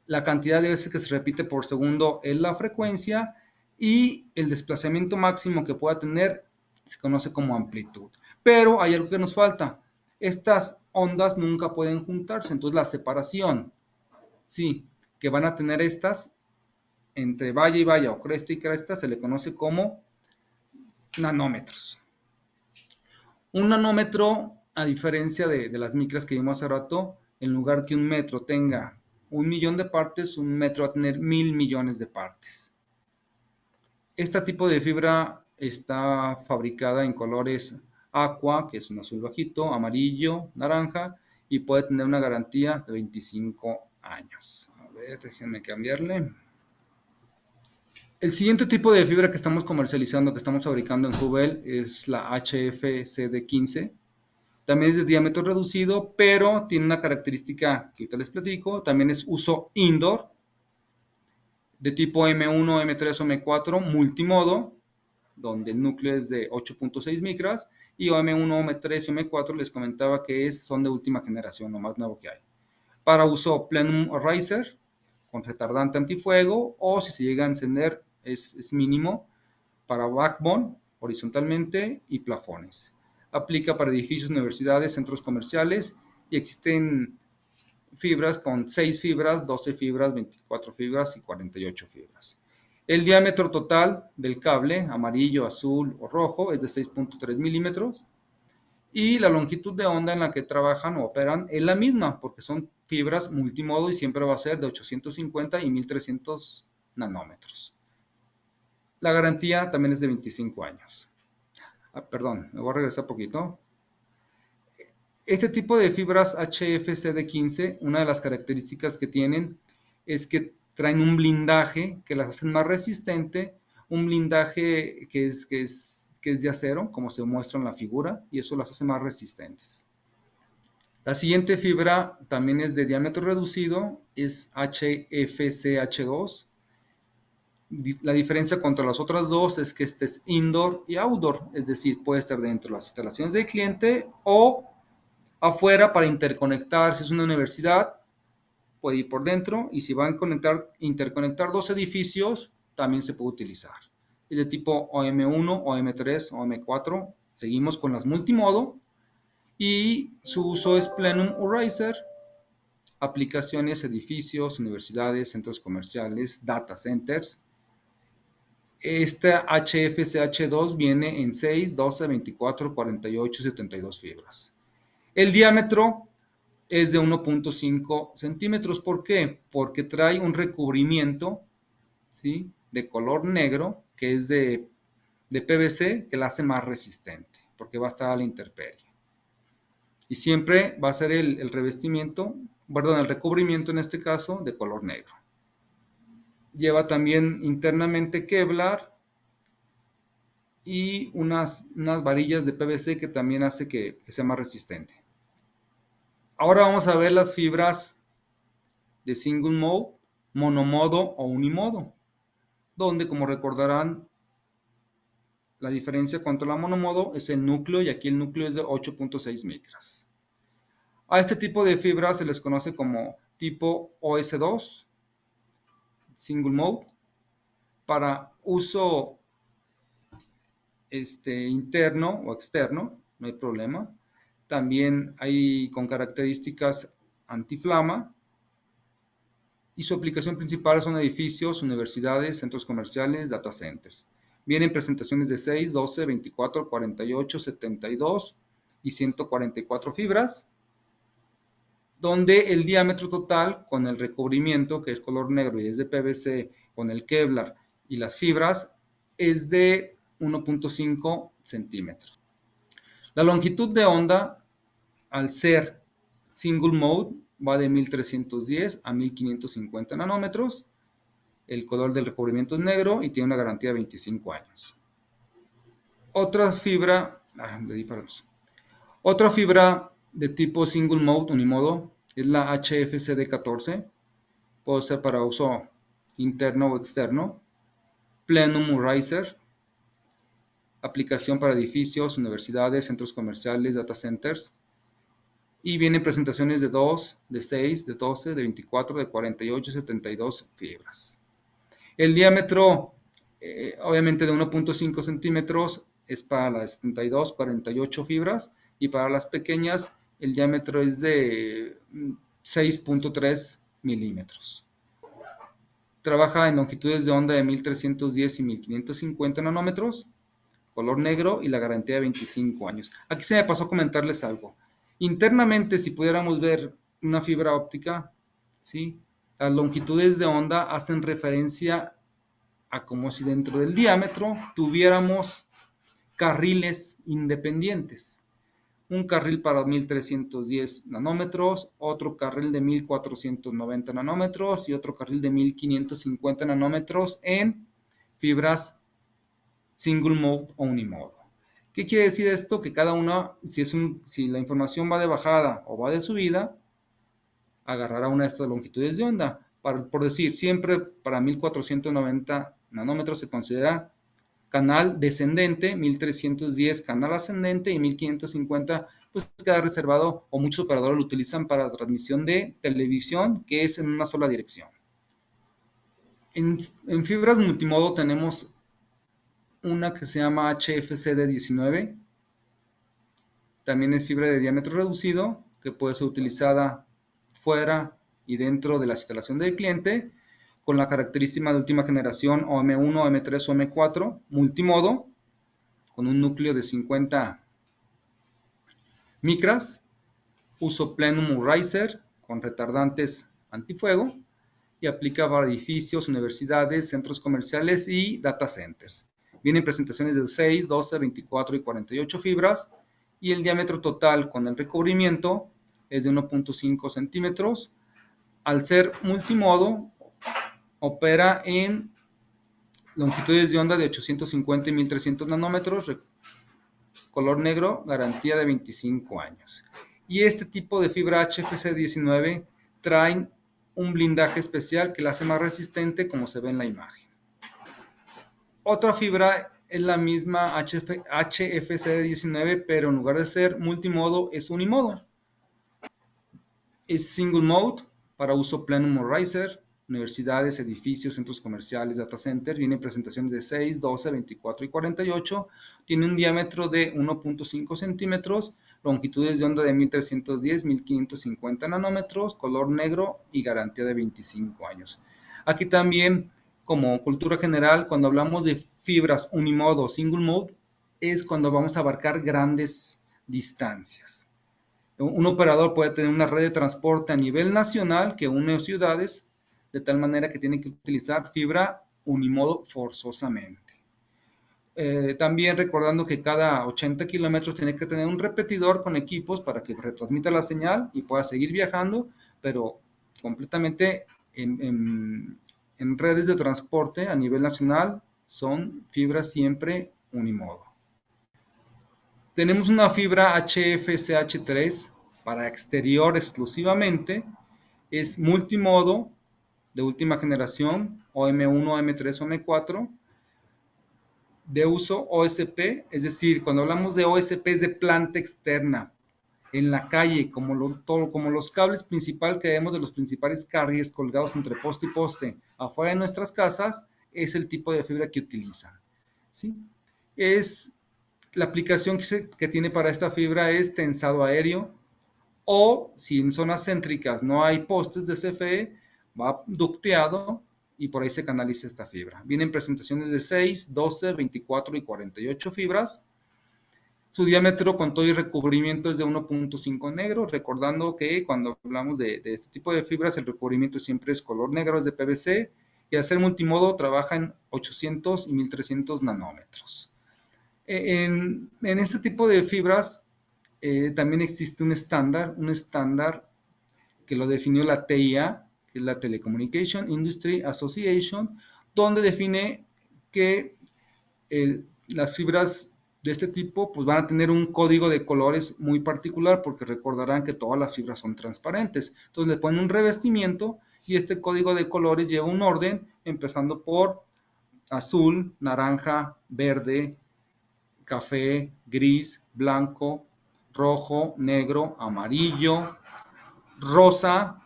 la cantidad de veces que se repite por segundo es la frecuencia y el desplazamiento máximo que pueda tener se conoce como amplitud. Pero hay algo que nos falta. Estas ondas nunca pueden juntarse, entonces la separación, sí, que van a tener estas entre valla y valla o cresta y cresta se le conoce como nanómetros. Un nanómetro, a diferencia de las micras que vimos hace rato, en lugar que un metro tenga 1.000.000 de partes, un metro va a tener 1.000 millones de partes. Este tipo de fibra está fabricada en colores aqua, que es un azul bajito, amarillo, naranja, y puede tener una garantía de 25 años. A ver, déjenme cambiarle. El siguiente tipo de fibra que estamos comercializando, que estamos fabricando en Hubel, es la HFCD15. También es de diámetro reducido, pero tiene una característica que ahorita les platico. También es uso indoor, de tipo M1, M3 o M4, multimodo, donde el núcleo es de 8.6 micras, y M1, M3 y M4 les comentaba que son de última generación, lo más nuevo que hay. Para uso plenum o riser, con retardante antifuego, o si se llega a encender es mínimo, para backbone, horizontalmente, y plafones. Aplica para edificios, universidades, centros comerciales, y existen fibras con 6 fibras, 12 fibras, 24 fibras y 48 fibras. El diámetro total del cable, amarillo, azul o rojo, es de 6.3 milímetros. Y la longitud de onda en la que trabajan o operan es la misma, porque son fibras multimodo y siempre va a ser de 850 y 1300 nanómetros. La garantía también es de 25 años. Perdón, me voy a regresar un poquito. Este tipo de fibras HFCD15, una de las características que tienen es que traen un blindaje que las hacen más resistente, un blindaje que es de acero, como se muestra en la figura, y eso las hace más resistentes. La siguiente fibra también es de diámetro reducido, es HFCH2. La diferencia contra las otras dos es que este es indoor y outdoor, es decir, puede estar dentro de las instalaciones del cliente o afuera para interconectar. Si es una universidad, puede ir por dentro, y si van a interconectar dos edificios, también se puede utilizar. Es de tipo OM1, OM3, OM4. Seguimos con las multimodo, y su uso es plenum o riser. Aplicaciones, edificios, universidades, centros comerciales, data centers. Esta HFCH2 viene en 6, 12, 24, 48 y 72 fibras. El diámetro es de 1.5 centímetros. ¿Por qué? Porque trae un recubrimiento, ¿sí?, de color negro, que es de PVC, que la hace más resistente, porque va a estar a la intemperie. Y siempre va a ser el revestimiento, perdón, el recubrimiento en este caso, de color negro. Lleva también internamente Kevlar y unas varillas de PVC que también hace que sea más resistente. Ahora vamos a ver las fibras de single mode, monomodo o unimodo, donde, como recordarán, la diferencia contra la monomodo es el núcleo, y aquí el núcleo es de 8.6 micras. A este tipo de fibras se les conoce como tipo OS2, single mode. Para uso interno o externo, no hay problema. También hay con características antiflama, y su aplicación principal son edificios, universidades, centros comerciales, data centers. Vienen presentaciones de 6, 12, 24, 48, 72 y 144 fibras, donde el diámetro total con el recubrimiento, que es color negro y es de PVC, con el Kevlar y las fibras, es de 1.5 centímetros. La longitud de onda, al ser single mode, va de 1310 a 1550 nanómetros. El color del recubrimiento es negro y tiene una garantía de 25 años. Otra fibra de tipo single mode, unimodo, es la HFCD14. Puede ser para uso interno o externo. Plenum riser. Aplicación para edificios, universidades, centros comerciales, data centers. Y vienen presentaciones de 2, de 6, de 12, de 24, de 48 y 72 fibras. El diámetro, obviamente de 1.5 centímetros, es para las 72, 48 fibras, y para las pequeñas el diámetro es de 6.3 milímetros. Trabaja en longitudes de onda de 1310 y 1550 nanómetros, color negro, y la garantía de 25 años. Aquí se me pasó comentarles algo. Internamente, si pudiéramos ver una fibra óptica, ¿sí? Las longitudes de onda hacen referencia a como si dentro del diámetro tuviéramos carriles independientes. Un carril para 1310 nanómetros, otro carril de 1490 nanómetros y otro carril de 1550 nanómetros en fibras single mode o unimodo. ¿Qué quiere decir esto? Que cada una, si la información va de bajada o va de subida, agarrará una de estas longitudes de onda. Por decir, siempre para 1490 nanómetros se considera canal descendente, 1310 canal ascendente y 1550 pues queda reservado o muchos operadores lo utilizan para transmisión de televisión, que es en una sola dirección. En fibras multimodo tenemos una que se llama HFCD19, también es fibra de diámetro reducido, que puede ser utilizada fuera y dentro de la instalación del cliente, con la característica de última generación OM1, OM3 o OM4, multimodo, con un núcleo de 50 micras, uso plenum riser con retardantes antifuego y aplica para edificios, universidades, centros comerciales y data centers. Vienen presentaciones de 6, 12, 24 y 48 fibras y el diámetro total con el recubrimiento es de 1.5 centímetros. Al ser multimodo, opera en longitudes de onda de 850 y 1300 nanómetros, color negro, garantía de 25 años. Y este tipo de fibra HFC19 traen un blindaje especial que la hace más resistente, como se ve en la imagen. Otra fibra es la misma HFC19, pero en lugar de ser multimodo es unimodo. Es single mode para uso plenum o riser, universidades, edificios, centros comerciales, data centers. Vienen presentaciones de 6, 12, 24 y 48. Tiene un diámetro de 1.5 centímetros, longitudes de onda de 1310, 1550 nanómetros, color negro y garantía de 25 años. Aquí también, como cultura general, cuando hablamos de fibras unimodo o single mode, es cuando vamos a abarcar grandes distancias. Un operador puede tener una red de transporte a nivel nacional que une ciudades, de tal manera que tiene que utilizar fibra unimodo forzosamente. También recordando que cada 80 kilómetros tiene que tener un repetidor con equipos para que retransmita la señal y pueda seguir viajando, pero completamente en redes de transporte a nivel nacional son fibras siempre unimodo. Tenemos una fibra HFCH3 para exterior exclusivamente, es multimodo de última generación, OM1, OM3, OM4, de uso OSP, es decir, cuando hablamos de OSP es de planta externa, en la calle, como los cables principales que vemos de los principales carriers colgados entre poste y poste afuera de nuestras casas, es el tipo de fibra que utilizan, ¿sí? La aplicación que tiene para esta fibra es tensado aéreo, o si en zonas céntricas no hay postes de CFE, va ducteado y por ahí se canaliza esta fibra. Vienen presentaciones de 6, 12, 24 y 48 fibras. Su diámetro con todo y recubrimiento es de 1.5 negro, recordando que cuando hablamos de este tipo de fibras, el recubrimiento siempre es color negro, es de PVC, y al ser multimodo trabaja en 800 y 1300 nanómetros. En este tipo de fibras también existe un estándar que lo definió la TIA, que es la Telecommunication Industry Association, donde define que las fibras de este tipo pues van a tener un código de colores muy particular, porque recordarán que todas las fibras son transparentes. Entonces le ponen un revestimiento y este código de colores lleva un orden, empezando por azul, naranja, verde, café, gris, blanco, rojo, negro, amarillo, rosa,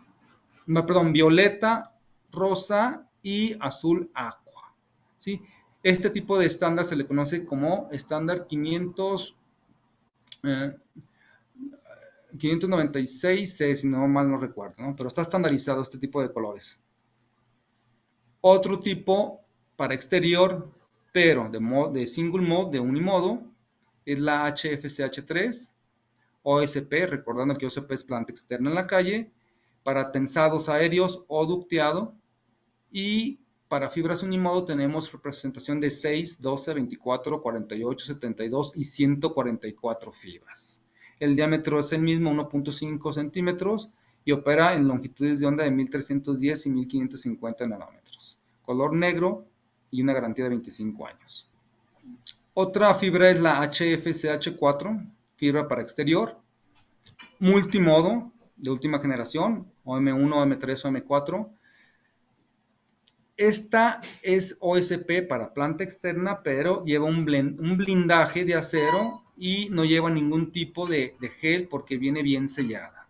violeta, rosa y azul aqua, ¿sí? Este tipo de estándar se le conoce como estándar 596C, si no mal no recuerdo, ¿no? Pero está estandarizado este tipo de colores. Otro tipo para exterior, pero de single mode, de unimodo, es la HFCH3, OSP, recordando que OSP es planta externa en la calle, para tensados aéreos o ducteado. Y para fibras unimodo tenemos representación de 6, 12, 24, 48, 72 y 144 fibras. El diámetro es el mismo, 1.5 centímetros, y opera en longitudes de onda de 1310 y 1550 nanómetros. Color negro y una garantía de 25 años. Otra fibra es la HFCH4, fibra para exterior, multimodo de última generación, OM1, OM3, OM4. Esta es OSP para planta externa, pero lleva un blindaje de acero y no lleva ningún tipo de gel porque viene bien sellada.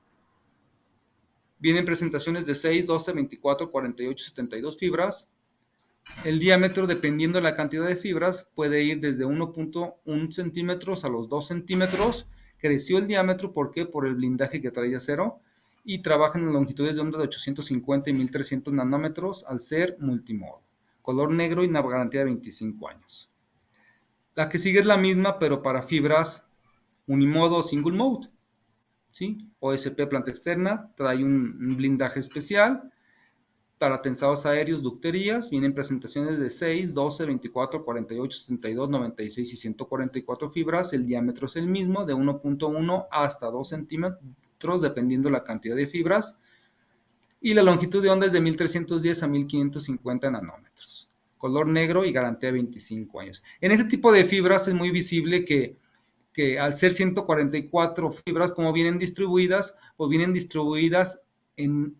Vienen presentaciones de 6, 12, 24, 48, 72 fibras. El diámetro, dependiendo de la cantidad de fibras, puede ir desde 1.1 centímetros a los 2 centímetros. Creció el diámetro, ¿por qué? Por el blindaje que trae acero. Y trabajan en longitudes de onda de 850 y 1300 nanómetros al ser multimodo. Color negro y una garantía de 25 años. La que sigue es la misma, pero para fibras unimodo o single mode. ¿Sí? OSP planta externa, trae un blindaje especial. Para tensados aéreos, ducterías, vienen presentaciones de 6, 12, 24, 48, 72, 96 y 144 fibras. El diámetro es el mismo, de 1.1 hasta 2 centímetros, dependiendo la cantidad de fibras. Y la longitud de onda es de 1310 a 1550 nanómetros. Color negro y garantía de 25 años. En este tipo de fibras es muy visible que al ser 144 fibras, como vienen distribuidas, pues vienen distribuidas en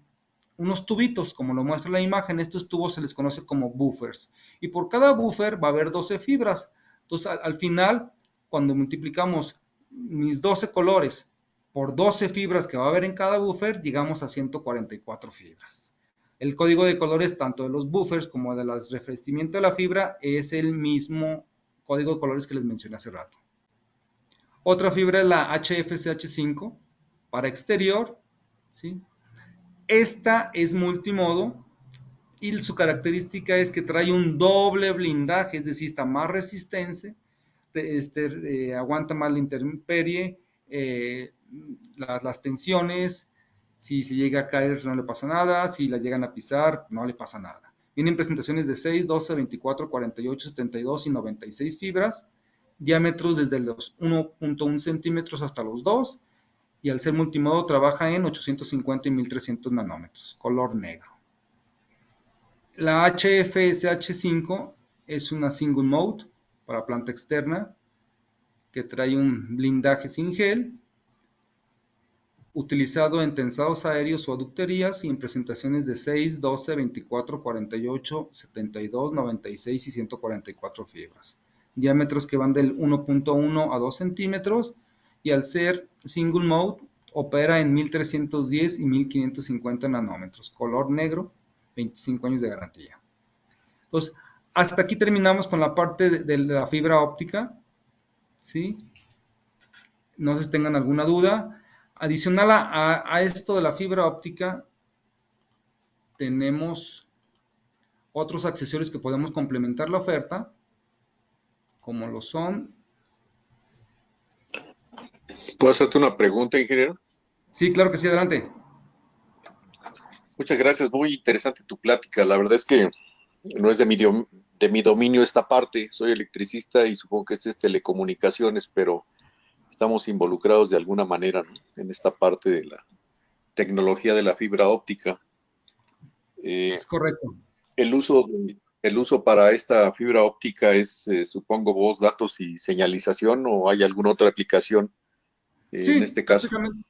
unos tubitos, como lo muestra la imagen. Estos tubos se les conoce como buffers. Y por cada buffer va a haber 12 fibras. Entonces, al final, cuando multiplicamos mis 12 colores por 12 fibras que va a haber en cada buffer, llegamos a 144 fibras. El código de colores, tanto de los buffers como de los revestimientos de la fibra, es el mismo código de colores que les mencioné hace rato. Otra fibra es la HFCH5 para exterior, ¿sí? Esta es multimodo y su característica es que trae un doble blindaje, es decir, está más resistente, aguanta más la intemperie, las tensiones. Si se llega a caer no le pasa nada, si la llegan a pisar no le pasa nada. Vienen presentaciones de 6, 12, 24, 48, 72 y 96 fibras, diámetros desde los 1.1 centímetros hasta los 2, y al ser multimodo trabaja en 850 y 1300 nanómetros, color negro. La HFSH5 es una single mode para planta externa que trae un blindaje sin gel, utilizado en tensados aéreos o ducterías y en presentaciones de 6, 12, 24, 48, 72, 96 y 144 fibras. Diámetros que van del 1.1 a 2 centímetros y al ser single mode opera en 1310 y 1550 nanómetros, color negro, 25 años de garantía. Entonces, hasta aquí terminamos con la parte de la fibra óptica, ¿sí? No sé si tengan alguna duda. Adicional a esto de la fibra óptica, tenemos otros accesorios que podemos complementar la oferta, como lo son. ¿Puedo hacerte una pregunta, ingeniero? Sí, claro que sí, adelante. Muchas gracias, muy interesante tu plática. La verdad es que no es de mi dominio esta parte. Soy electricista y supongo que este es telecomunicaciones, pero estamos involucrados de alguna manera, ¿no?, en esta parte de la tecnología de la fibra óptica. Es correcto. El uso para esta fibra óptica es, supongo, voz, datos y señalización, ¿o hay alguna otra aplicación en Sí, este caso? prácticamente.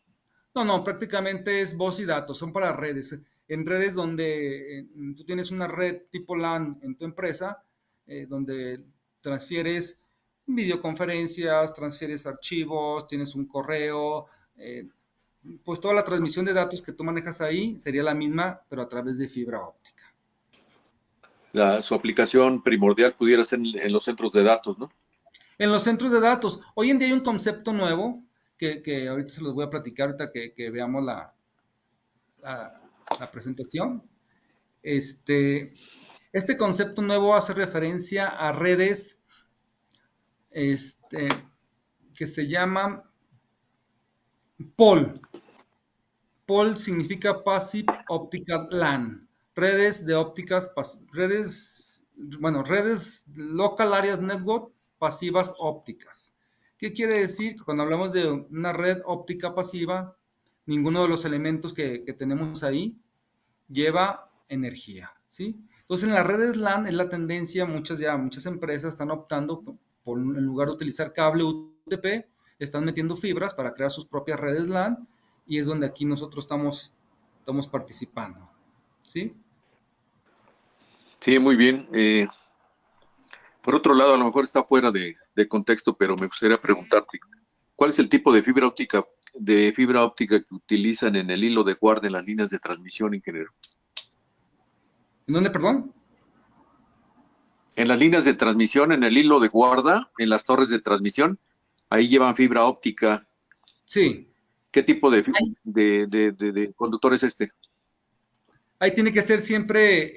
No, prácticamente es voz y datos, son para redes. En redes donde tú tienes una red tipo LAN en tu empresa, donde transfieres videoconferencias, transfieres archivos, tienes un correo, pues toda la transmisión de datos que tú manejas ahí sería la misma, pero a través de fibra óptica. Su aplicación primordial pudiera ser en los centros de datos, ¿no? En los centros de datos, hoy en día hay un concepto nuevo que ahorita se los voy a platicar, ahorita que veamos la presentación. Este concepto nuevo hace referencia a redes que se llaman POL. POL significa Passive Optical LAN, redes de ópticas, redes Local Areas Network pasivas ópticas. ¿Qué quiere decir? Que cuando hablamos de una red óptica pasiva, ninguno de los elementos que tenemos ahí lleva energía, ¿sí? Entonces, en las redes LAN es la tendencia, muchas empresas están optando por, en lugar de utilizar cable UTP, están metiendo fibras para crear sus propias redes LAN, y es donde aquí nosotros estamos participando, ¿sí? Sí, muy bien. Por otro lado, a lo mejor está fuera de contexto, pero me gustaría preguntarte, ¿cuál es el tipo de fibra óptica que utilizan en el hilo de guarda en las líneas de transmisión, ingeniero? ¿En dónde, perdón? En las líneas de transmisión, en el hilo de guarda, en las torres de transmisión, ahí llevan fibra óptica. Sí. ¿Qué tipo de conductor es este? Ahí tiene que ser siempre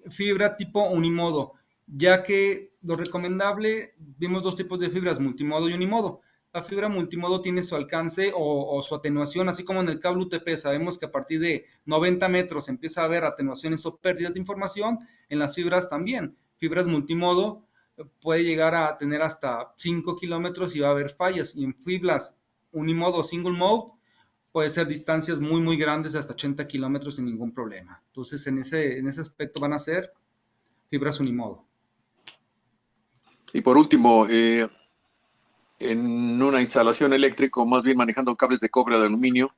fibra tipo unimodo, ya que lo recomendable, vimos dos tipos de fibras, multimodo y unimodo. La fibra multimodo tiene su alcance o su atenuación, así como en el cable UTP sabemos que a partir de 90 metros empieza a haber atenuaciones o pérdidas de información, en las fibras también. Fibras multimodo puede llegar a tener hasta 5 kilómetros y va a haber fallas, y en fibras unimodo o single mode puede ser distancias muy, muy grandes, hasta 80 kilómetros sin ningún problema. Entonces, en ese aspecto van a ser fibras unimodo. Y por último, en una instalación eléctrica, o más bien manejando cables de cobre de aluminio,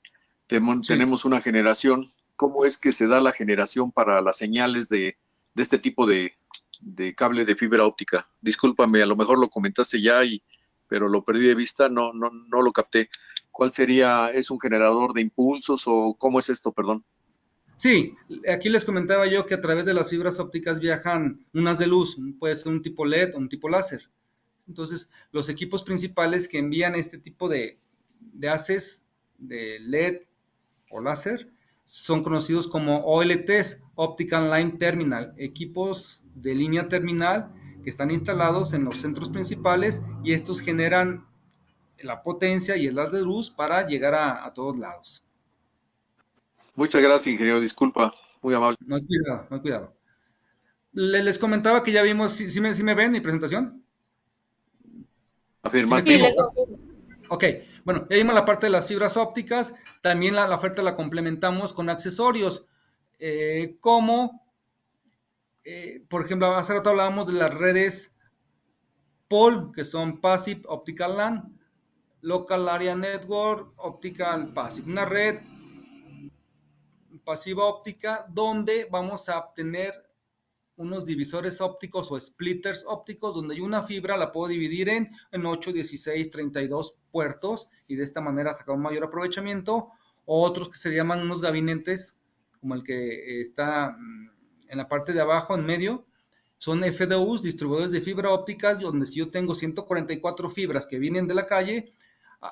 tenemos una generación. ¿Cómo es que se da la generación para las señales de este tipo de cable de fibra óptica? Discúlpame, a lo mejor lo comentaste ya, pero lo perdí de vista, no lo capté. ¿Cuál sería? ¿Es un generador de impulsos o cómo es esto, perdón? Sí, aquí les comentaba yo que a través de las fibras ópticas viajan unas de luz, puede ser un tipo LED o un tipo láser. Entonces, los equipos principales que envían este tipo de haces de LED o láser son conocidos como OLTs, Optical Line Terminal, equipos de línea terminal que están instalados en los centros principales, y estos generan la potencia y el haz de luz para llegar a todos lados. Muchas gracias, ingeniero. Disculpa, muy amable. No hay cuidado, no hay cuidado. Les comentaba que ya vimos, ¿sí me ven mi presentación? ¿Sí me Sí, Afirmativo. le confirmo. Ok, bueno, ya vimos la parte de las fibras ópticas, también la oferta la complementamos con accesorios, como, por ejemplo, hace rato hablábamos de las redes POL, que son Passive Optical LAN, Local Area Network, Optical Passive, una red pasiva óptica donde vamos a obtener unos divisores ópticos o splitters ópticos, donde yo una fibra la puedo dividir en 8, 16, 32 puertos, y de esta manera sacar un mayor aprovechamiento. O otros que se llaman unos gabinetes, como el que está en la parte de abajo, en medio, son FDUs, distribuidores de fibra óptica, donde si yo tengo 144 fibras que vienen de la calle,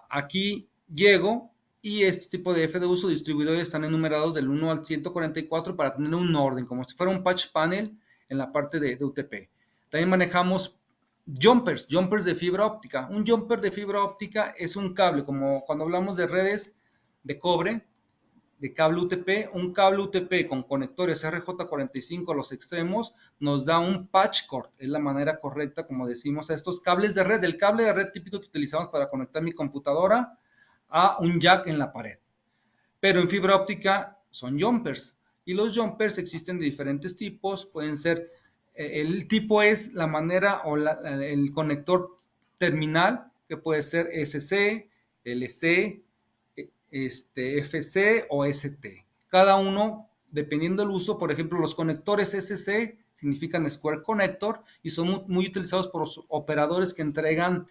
aquí llego, y este tipo de FDUs o distribuidores están enumerados del 1 al 144 para tener un orden, como si fuera un patch panel en la parte de UTP. También manejamos jumpers de fibra óptica. Un jumper de fibra óptica es un cable, como cuando hablamos de redes de cobre, de cable UTP, un cable UTP con conectores RJ45 a los extremos nos da un patch cord, es la manera correcta como decimos a estos cables de red, el cable de red típico que utilizamos para conectar mi computadora a un jack en la pared. Pero en fibra óptica son jumpers, y los jumpers existen de diferentes tipos, pueden ser, el tipo es la manera o el conector terminal, que puede ser SC, LC, FC o ST. Cada uno, dependiendo del uso, por ejemplo, los conectores SC significan Square Connector y son muy utilizados por los operadores que entregan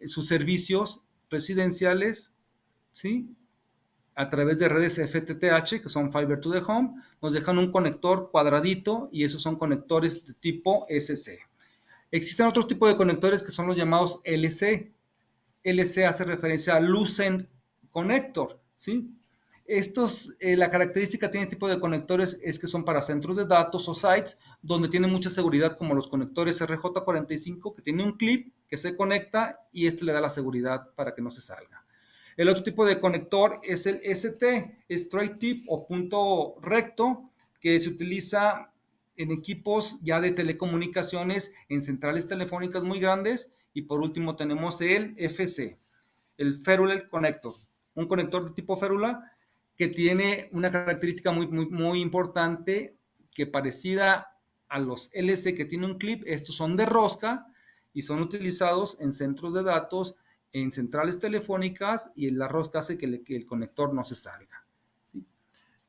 sus servicios residenciales, ¿sí?, a través de redes FTTH, que son Fiber to the Home, nos dejan un conector cuadradito, y esos son conectores de tipo SC. Existen otros tipos de conectores que son los llamados LC. LC hace referencia a Lucent Connector, ¿sí? Estos, la característica que tiene este tipo de conectores es que son para centros de datos o sites donde tienen mucha seguridad, como los conectores RJ45, que tiene un clip que se conecta y este le da la seguridad para que no se salga. El otro tipo de conector es el ST, straight tip o punto recto, que se utiliza en equipos ya de telecomunicaciones, en centrales telefónicas muy grandes. Y por último tenemos el FC, el Ferrule Connector, un conector de tipo férula que tiene una característica muy importante, que parecida a los LC que tiene un clip. Estos son de rosca y son utilizados en centros de datos, en centrales telefónicas, y la rosca hace que el conector no se salga, ¿sí?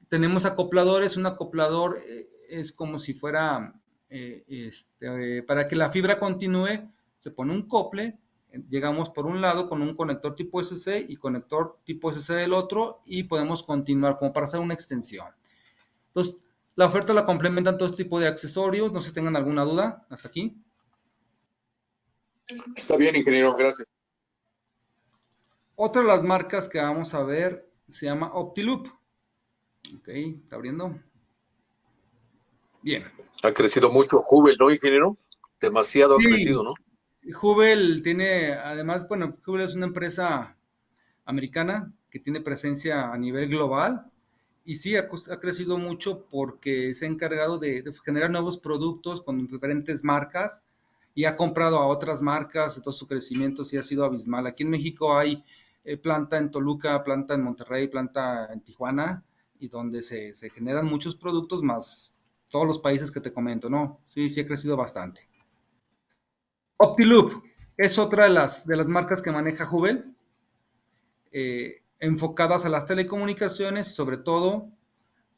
Tenemos acopladores. Un acoplador es como si fuera, para que la fibra continúe, se pone un cople, llegamos por un lado con un conector tipo SC y conector tipo SC del otro, y podemos continuar como para hacer una extensión. Entonces, la oferta la complementan todo este tipo de accesorios. No sé si tengan alguna duda hasta aquí. Está bien, ingeniero, gracias. Otra de las marcas que vamos a ver se llama Optiloop. Ok, está abriendo. Bien. Ha crecido mucho Hubble, ¿no, ingeniero? Demasiado ha Sí, crecido, ¿no? Hubble tiene, además, bueno, Hubble es una empresa americana que tiene presencia a nivel global, y sí, ha crecido mucho porque se ha encargado de generar nuevos productos con diferentes marcas, y ha comprado a otras marcas. Entonces su crecimiento sí ha sido abismal. Aquí en México hay planta en Toluca, planta en Monterrey, planta en Tijuana, y donde se generan muchos productos, más todos los países que te comento, ¿no? Sí, sí ha crecido bastante. Optiloop es otra de las marcas que maneja Hubble, enfocadas a las telecomunicaciones, sobre todo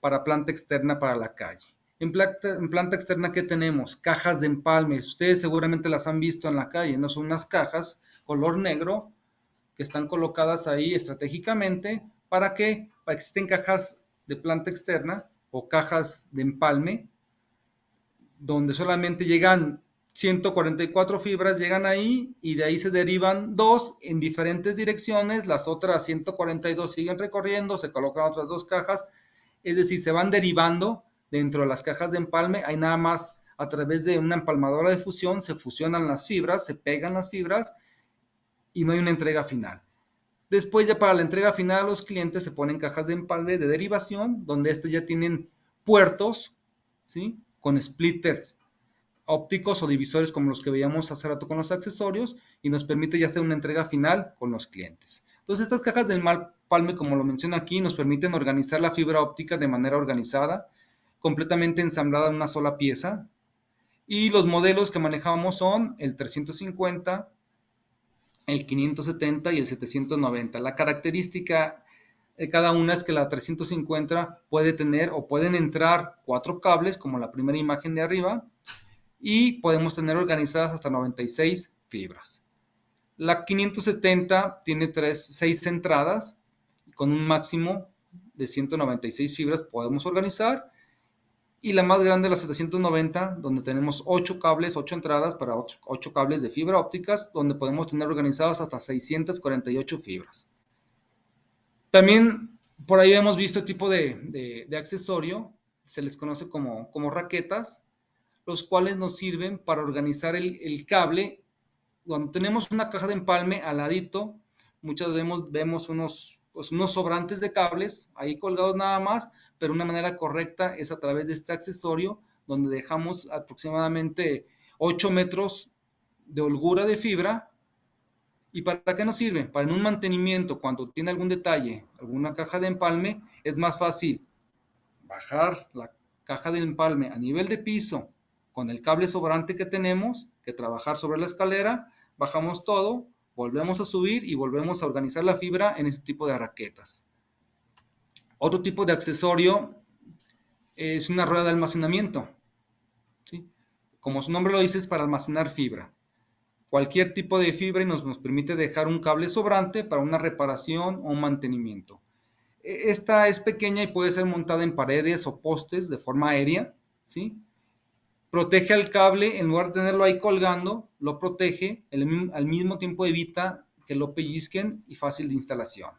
para planta externa para la calle. En planta externa, ¿qué tenemos? Cajas de empalme. Ustedes seguramente las han visto en la calle, ¿no? Son unas cajas color negro que están colocadas ahí estratégicamente. ¿Para qué? Para que existen cajas de planta externa o cajas de empalme, donde solamente llegan 144 fibras, llegan ahí, y de ahí se derivan dos en diferentes direcciones. Las otras 142 siguen recorriendo, se colocan otras dos cajas, es decir, se van derivando dentro de las cajas de empalme. Hay nada más, a través de una empalmadora de fusión, se fusionan las fibras, se pegan las fibras, y no hay una entrega final. Después, ya para la entrega final a los clientes, se ponen cajas de empalme de derivación, donde estos ya tienen puertos, ¿sí?, con splitters ópticos o divisores como los que veíamos hace rato con los accesorios, y nos permite ya hacer una entrega final con los clientes. Entonces, estas cajas de empalme, como lo menciono aquí, nos permiten organizar la fibra óptica de manera organizada, completamente ensamblada en una sola pieza. Y los modelos que manejamos son el 350, el 570 y el 790. La característica de cada una es que la 350 puede tener o pueden entrar 4 cables, como la primera imagen de arriba, y podemos tener organizadas hasta 96 fibras. La 570 tiene 6 entradas, con un máximo de 196 fibras podemos organizar. Y la más grande, la 790, donde tenemos 8 cables, 8 entradas para 8 cables de fibra ópticas, donde podemos tener organizadas hasta 648 fibras. También por ahí hemos visto el tipo de accesorio, se les conoce como raquetas, los cuales nos sirven para organizar el cable. Cuando tenemos una caja de empalme al ladito, muchas veces vemos unos sobrantes de cables ahí colgados nada más, pero una manera correcta es a través de este accesorio, donde dejamos aproximadamente 8 metros de holgura de fibra. ¿Y para qué nos sirve? Para en un mantenimiento, cuando tiene algún detalle, alguna caja de empalme, es más fácil bajar la caja de empalme a nivel de piso con el cable sobrante que tenemos, que trabajar sobre la escalera. Bajamos todo, volvemos a subir y volvemos a organizar la fibra en este tipo de raquetas. Otro tipo de accesorio es una rueda de almacenamiento, ¿sí? Como su nombre lo dice, es para almacenar fibra. Cualquier tipo de fibra, y nos permite dejar un cable sobrante para una reparación o un mantenimiento. Esta es pequeña y puede ser montada en paredes o postes de forma aérea, ¿sí? Protege al cable, en lugar de tenerlo ahí colgando, lo protege, al mismo tiempo evita que lo pellizquen, y fácil de instalación.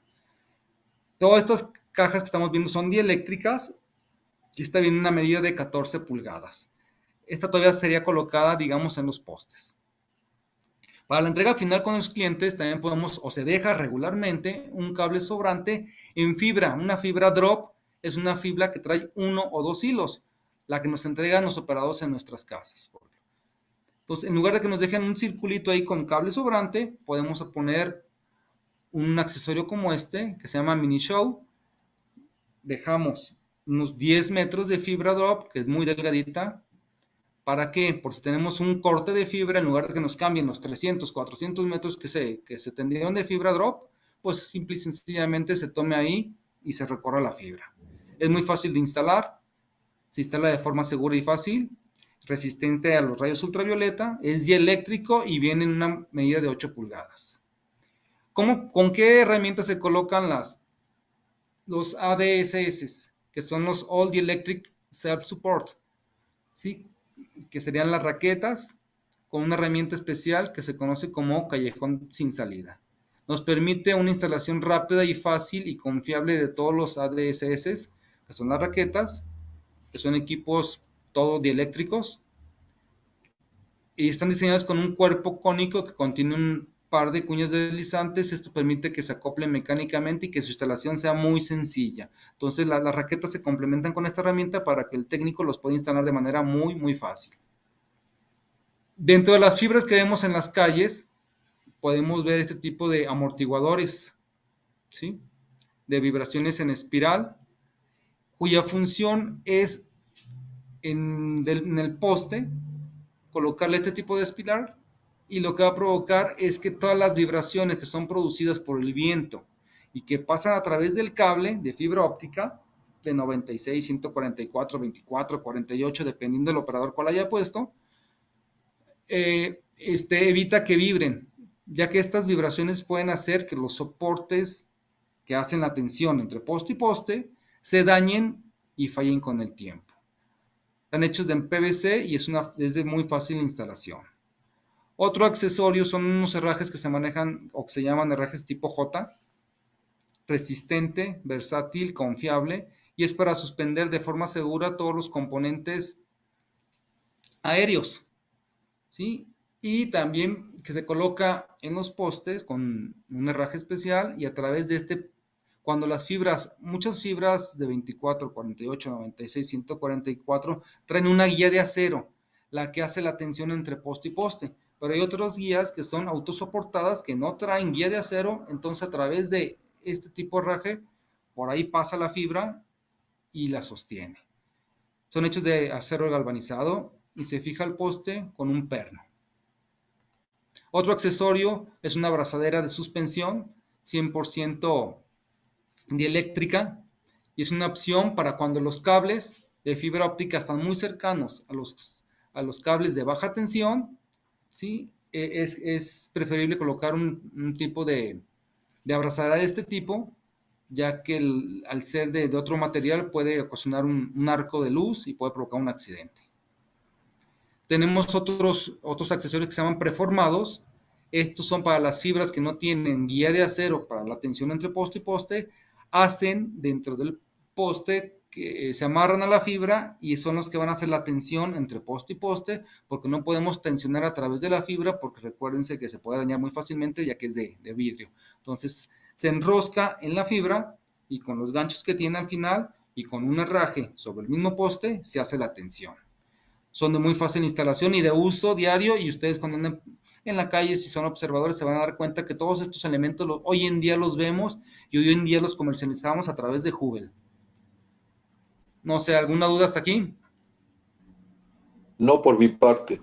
Todas estas cajas que estamos viendo son dieléctricas, y esta viene en una medida de 14 pulgadas. Esta todavía sería colocada, digamos, en los postes. Para la entrega final con los clientes también podemos o se deja regularmente un cable sobrante en fibra. Una fibra drop es una fibra que trae 1 o 2 hilos, la que nos entregan los operadores en nuestras casas. Entonces, en lugar de que nos dejen un circulito ahí con cable sobrante, podemos poner un accesorio como este, que se llama Mini Show. Dejamos unos 10 metros de fibra drop, que es muy delgadita. ¿Para qué? Por si tenemos un corte de fibra, en lugar de que nos cambien los 300, 400 metros que se tendrían de fibra drop, pues simple y sencillamente se tome ahí y se recorra la fibra. Es muy fácil de instalar, se instala de forma segura y fácil, resistente a los rayos ultravioleta, es dieléctrico y viene en una medida de 8 pulgadas. ¿Con qué herramientas se colocan los ADSS? Que son los All Dielectric Self-Support, ¿sí? Que serían las raquetas con una herramienta especial que se conoce como callejón sin salida. Nos permite una instalación rápida y fácil y confiable de todos los ADSS, que son las raquetas, que son equipos todo dieléctricos, y están diseñados con un cuerpo cónico que contiene un par de cuñas deslizantes. Esto permite que se acoplen mecánicamente y que su instalación sea muy sencilla. Entonces las raquetas se complementan con esta herramienta para que el técnico los pueda instalar de manera muy fácil. Dentro de las fibras que vemos en las calles, podemos ver este tipo de amortiguadores, ¿sí? De vibraciones en espiral, cuya función es en el poste colocarle este tipo de espiral, y lo que va a provocar es que todas las vibraciones que son producidas por el viento y que pasan a través del cable de fibra óptica de 96, 144, 24, 48, dependiendo del operador cual haya puesto, evita que vibren, ya que estas vibraciones pueden hacer que los soportes que hacen la tensión entre poste y poste se dañen y fallen con el tiempo. Están hechos de PVC y es de muy fácil instalación. Otro accesorio son unos herrajes que se manejan o que se llaman herrajes tipo J, resistente, versátil, confiable, y es para suspender de forma segura todos los componentes aéreos, ¿sí? Y también que se coloca en los postes con un herraje especial, y a través de este, cuando las fibras, muchas fibras de 24, 48, 96, 144 traen una guía de acero, la que hace la tensión entre poste y poste, pero hay otras guías que son autosoportadas que no traen guía de acero. Entonces a través de este tipo de herraje, por ahí pasa la fibra y la sostiene. Son hechos de acero galvanizado y se fija al poste con un perno. Otro accesorio es una abrazadera de suspensión 100% dieléctrica, y es una opción para cuando los cables de fibra óptica están muy cercanos a los cables de baja tensión, ¿sí? Es preferible colocar un tipo de abrazadera de este tipo, ya que al ser de otro material puede ocasionar un arco de luz y puede provocar un accidente. Tenemos otros accesorios que se llaman preformados. Estos son para las fibras que no tienen guía de acero para la tensión entre poste y poste. Hacen dentro del poste que se amarran a la fibra y son los que van a hacer la tensión entre poste y poste, porque no podemos tensionar a través de la fibra, porque recuérdense que se puede dañar muy fácilmente ya que es de vidrio. Entonces se enrosca en la fibra y con los ganchos que tiene al final y con un herraje sobre el mismo poste se hace la tensión. Son de muy fácil instalación y de uso diario, y ustedes cuando anden en la calle, si son observadores, se van a dar cuenta que todos estos elementos hoy en día los vemos y hoy en día los comercializamos a través de Hubble. No sé, ¿alguna duda hasta aquí? No, por mi parte.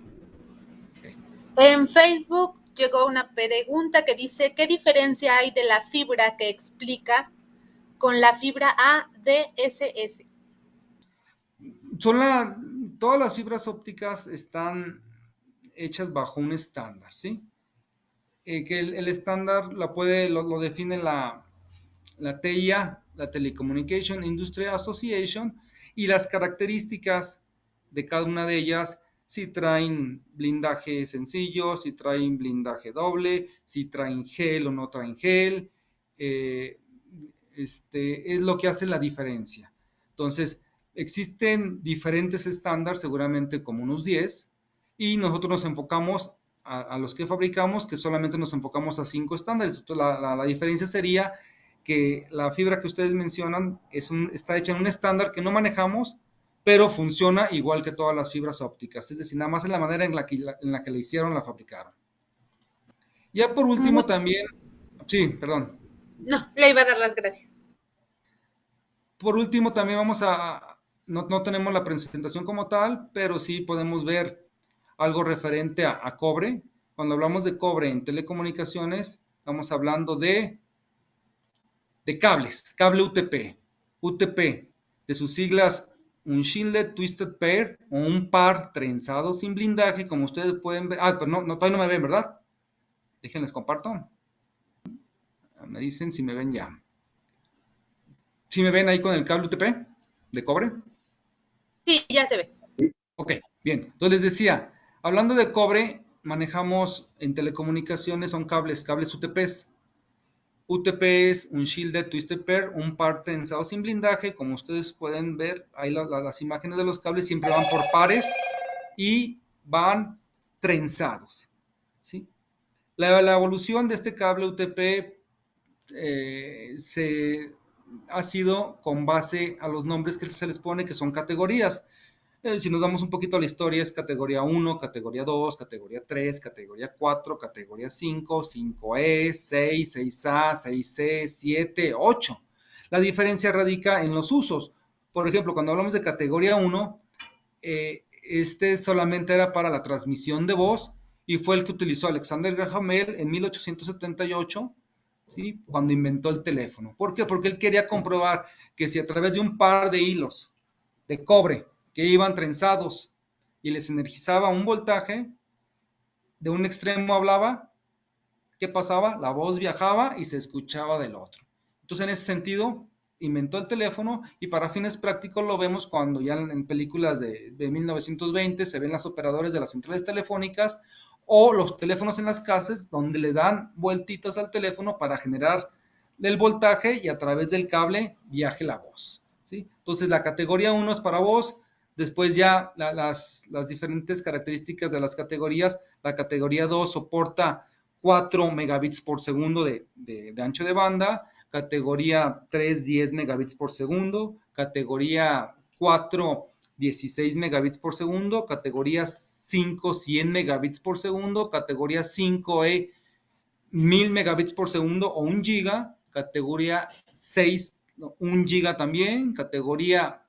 En Facebook llegó una pregunta que dice, ¿qué diferencia hay de la fibra que explica con la fibra ADSS? Todas las fibras ópticas están hechas bajo un estándar, ¿sí? Que el estándar lo define la TIA, la Telecommunication Industry Association, y las características de cada una de ellas, si traen blindaje sencillo, si traen blindaje doble, si traen gel o no traen gel, es lo que hace la diferencia. Entonces, existen diferentes estándares, seguramente como unos 10, y nosotros nos enfocamos a los que fabricamos, que solamente nos enfocamos a 5 estándares. Entonces, la diferencia sería que la fibra que ustedes mencionan está hecha en un estándar que no manejamos, pero funciona igual que todas las fibras ópticas. Es decir, nada más en la manera en la que la hicieron, la fabricaron. Ya por último también, sí, perdón. No, le iba a dar las gracias. Por último también no tenemos la presentación como tal, pero sí podemos ver algo referente a cobre. Cuando hablamos de cobre en telecomunicaciones, estamos hablando de cables, cable UTP. UTP, de sus siglas, Unshielded Twisted Pair, o un par trenzado sin blindaje, como ustedes pueden ver. Pero todavía no me ven, ¿verdad? Déjenles comparto. Me dicen si me ven ya. ¿Sí me ven ahí con el cable UTP de cobre? Sí, ya se ve. Ok, bien. Entonces les decía, hablando de cobre, manejamos en telecomunicaciones, son cables UTPs. UTP es un shielded twisted pair, un par trenzado sin blindaje. Como ustedes pueden ver, ahí las imágenes de los cables siempre van por pares y van trenzados, ¿sí? La evolución de este cable UTP ha sido con base a los nombres que se les pone, que son categorías. Si nos damos un poquito a la historia, es categoría 1, categoría 2, categoría 3, categoría 4, categoría 5, 5E, 6, 6A, 6C, 7, 8. La diferencia radica en los usos. Por ejemplo, cuando hablamos de categoría 1, este solamente era para la transmisión de voz y fue el que utilizó Alexander Graham Bell en 1878, ¿sí? Cuando inventó el teléfono. ¿Por qué? Porque él quería comprobar que si a través de un par de hilos de cobre que iban trenzados y les energizaba un voltaje, de un extremo hablaba, ¿qué pasaba? La voz viajaba y se escuchaba del otro. Entonces, en ese sentido, inventó el teléfono y para fines prácticos lo vemos cuando ya en películas de 1920 se ven las operadores de las centrales telefónicas o los teléfonos en las casas donde le dan vueltitas al teléfono para generar el voltaje y a través del cable viaje la voz, ¿sí? Entonces, la categoría 1 es para voz. Después ya las diferentes características de las categorías. La categoría 2 soporta 4 megabits por segundo de ancho de banda, categoría 3, 10 megabits por segundo, categoría 4, 16 megabits por segundo, categoría 5, 100 megabits por segundo, categoría 5E, 1000 megabits por segundo o 1 giga, categoría 6, 1 giga también, categoría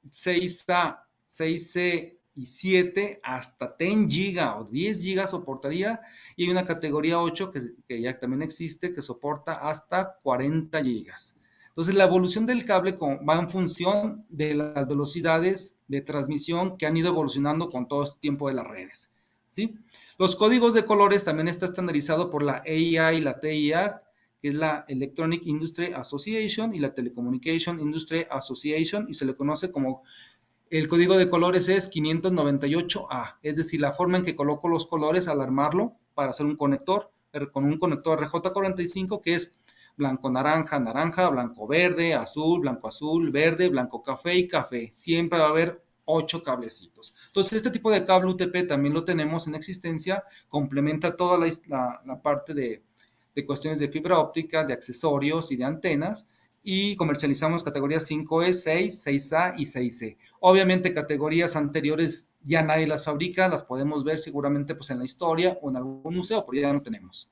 6A, 6C y 7 hasta 10 giga o 10 gigas soportaría, y hay una categoría 8 que ya también existe que soporta hasta 40 gigas. Entonces la evolución del cable va en función de las velocidades de transmisión que han ido evolucionando con todo este tiempo de las redes, ¿sí? Los códigos de colores también está estandarizado por la EIA y la TIA, que es la Electronic Industry Association y la Telecommunication Industry Association, y se le conoce como, el código de colores es 598A, es decir, la forma en que coloco los colores al armarlo para hacer un conector, con un conector RJ45 que es blanco-naranja, naranja, blanco-verde, azul, blanco-azul, verde, blanco-café y café. Siempre va a haber 8 cablecitos. Entonces, este tipo de cable UTP también lo tenemos en existencia, complementa toda la parte de cuestiones de fibra óptica, de accesorios y de antenas, y comercializamos categorías 5E, 6, 6A y 6C. Obviamente categorías anteriores ya nadie las fabrica, las podemos ver seguramente pues en la historia o en algún museo, pero ya no tenemos.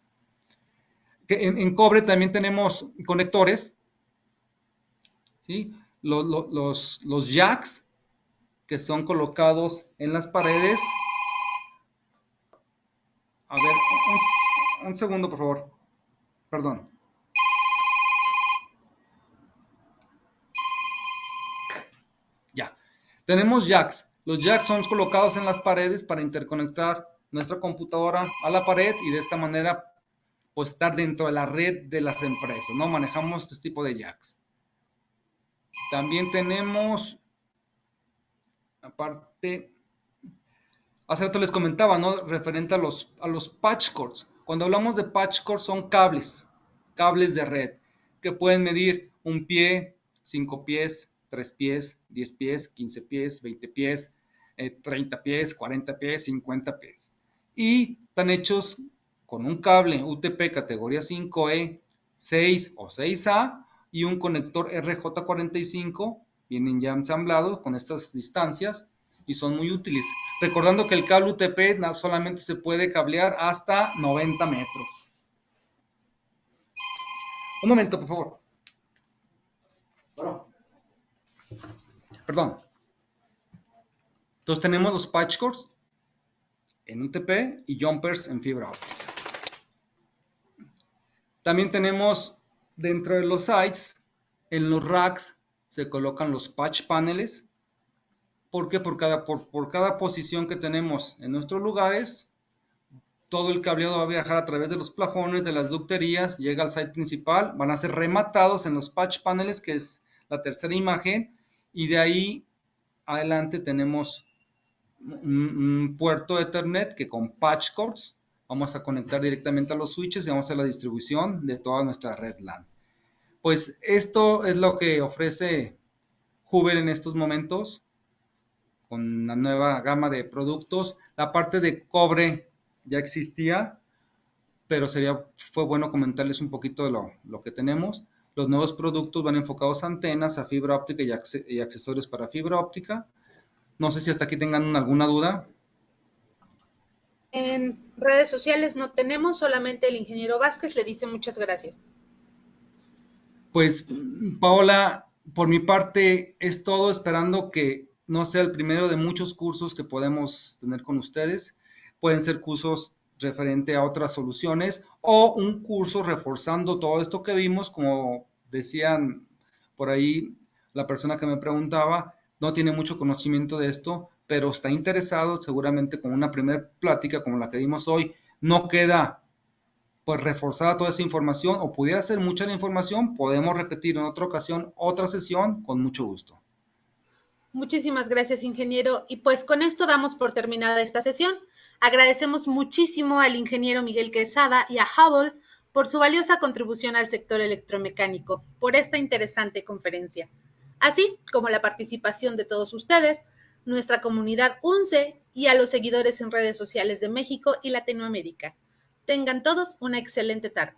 En cobre también tenemos conectores, ¿sí? Los jacks que son colocados en las paredes. A ver, un segundo, por favor. Perdón. Ya. Tenemos jacks. Los jacks son colocados en las paredes para interconectar nuestra computadora a la pared y de esta manera pues estar dentro de la red de las empresas, ¿no? Manejamos este tipo de jacks. También tenemos, aparte, hace rato les comentaba, ¿no? Referente a los patch cords. Cuando hablamos de patch cords son cables de red, que pueden medir 1 pie, 5 pies, 3 pies, 10 pies, 15 pies, 20 pies, 30 pies, 40 pies, 50 pies. y están hechos con un cable UTP categoría 5E, 6 o 6A y un conector RJ45, vienen ya ensamblados con estas distancias y son muy útiles. Recordando que el cable UTP solamente se puede cablear hasta 90 metros. Un momento, por favor. Perdón. Entonces tenemos los patch cords en UTP y jumpers en fibra óptica. También tenemos dentro de los sites, en los racks se colocan los patch paneles. Porque por cada posición que tenemos en nuestros lugares, todo el cableado va a viajar a través de los plafones, de las ducterías, llega al site principal, van a ser rematados en los patch paneles, que es la tercera imagen, y de ahí adelante tenemos un puerto Ethernet que con patch cords vamos a conectar directamente a los switches y vamos a hacer la distribución de toda nuestra red LAN. Pues esto es lo que ofrece Hubble en estos momentos, con una nueva gama de productos. La parte de cobre ya existía, pero fue bueno comentarles un poquito de lo que tenemos. Los nuevos productos van enfocados a antenas, a fibra óptica y accesorios para fibra óptica. No sé si hasta aquí tengan alguna duda. En redes sociales no tenemos, solamente el ingeniero Vázquez le dice muchas gracias. Pues, Paola, por mi parte es todo, esperando que no sea el primero de muchos cursos que podemos tener con ustedes. Pueden ser cursos referente a otras soluciones o un curso reforzando todo esto que vimos, como decían por ahí la persona que me preguntaba, no tiene mucho conocimiento de esto, pero está interesado, seguramente con una primera plática como la que dimos hoy, no queda pues reforzada toda esa información, o pudiera ser mucha la información, podemos repetir en otra ocasión, otra sesión, con mucho gusto. Muchísimas gracias, ingeniero. Y pues con esto damos por terminada esta sesión. Agradecemos muchísimo al ingeniero Miguel Quesada y a Hubble por su valiosa contribución al sector electromecánico, por esta interesante conferencia, así como la participación de todos ustedes, nuestra comunidad UNCE y a los seguidores en redes sociales de México y Latinoamérica. Tengan todos una excelente tarde.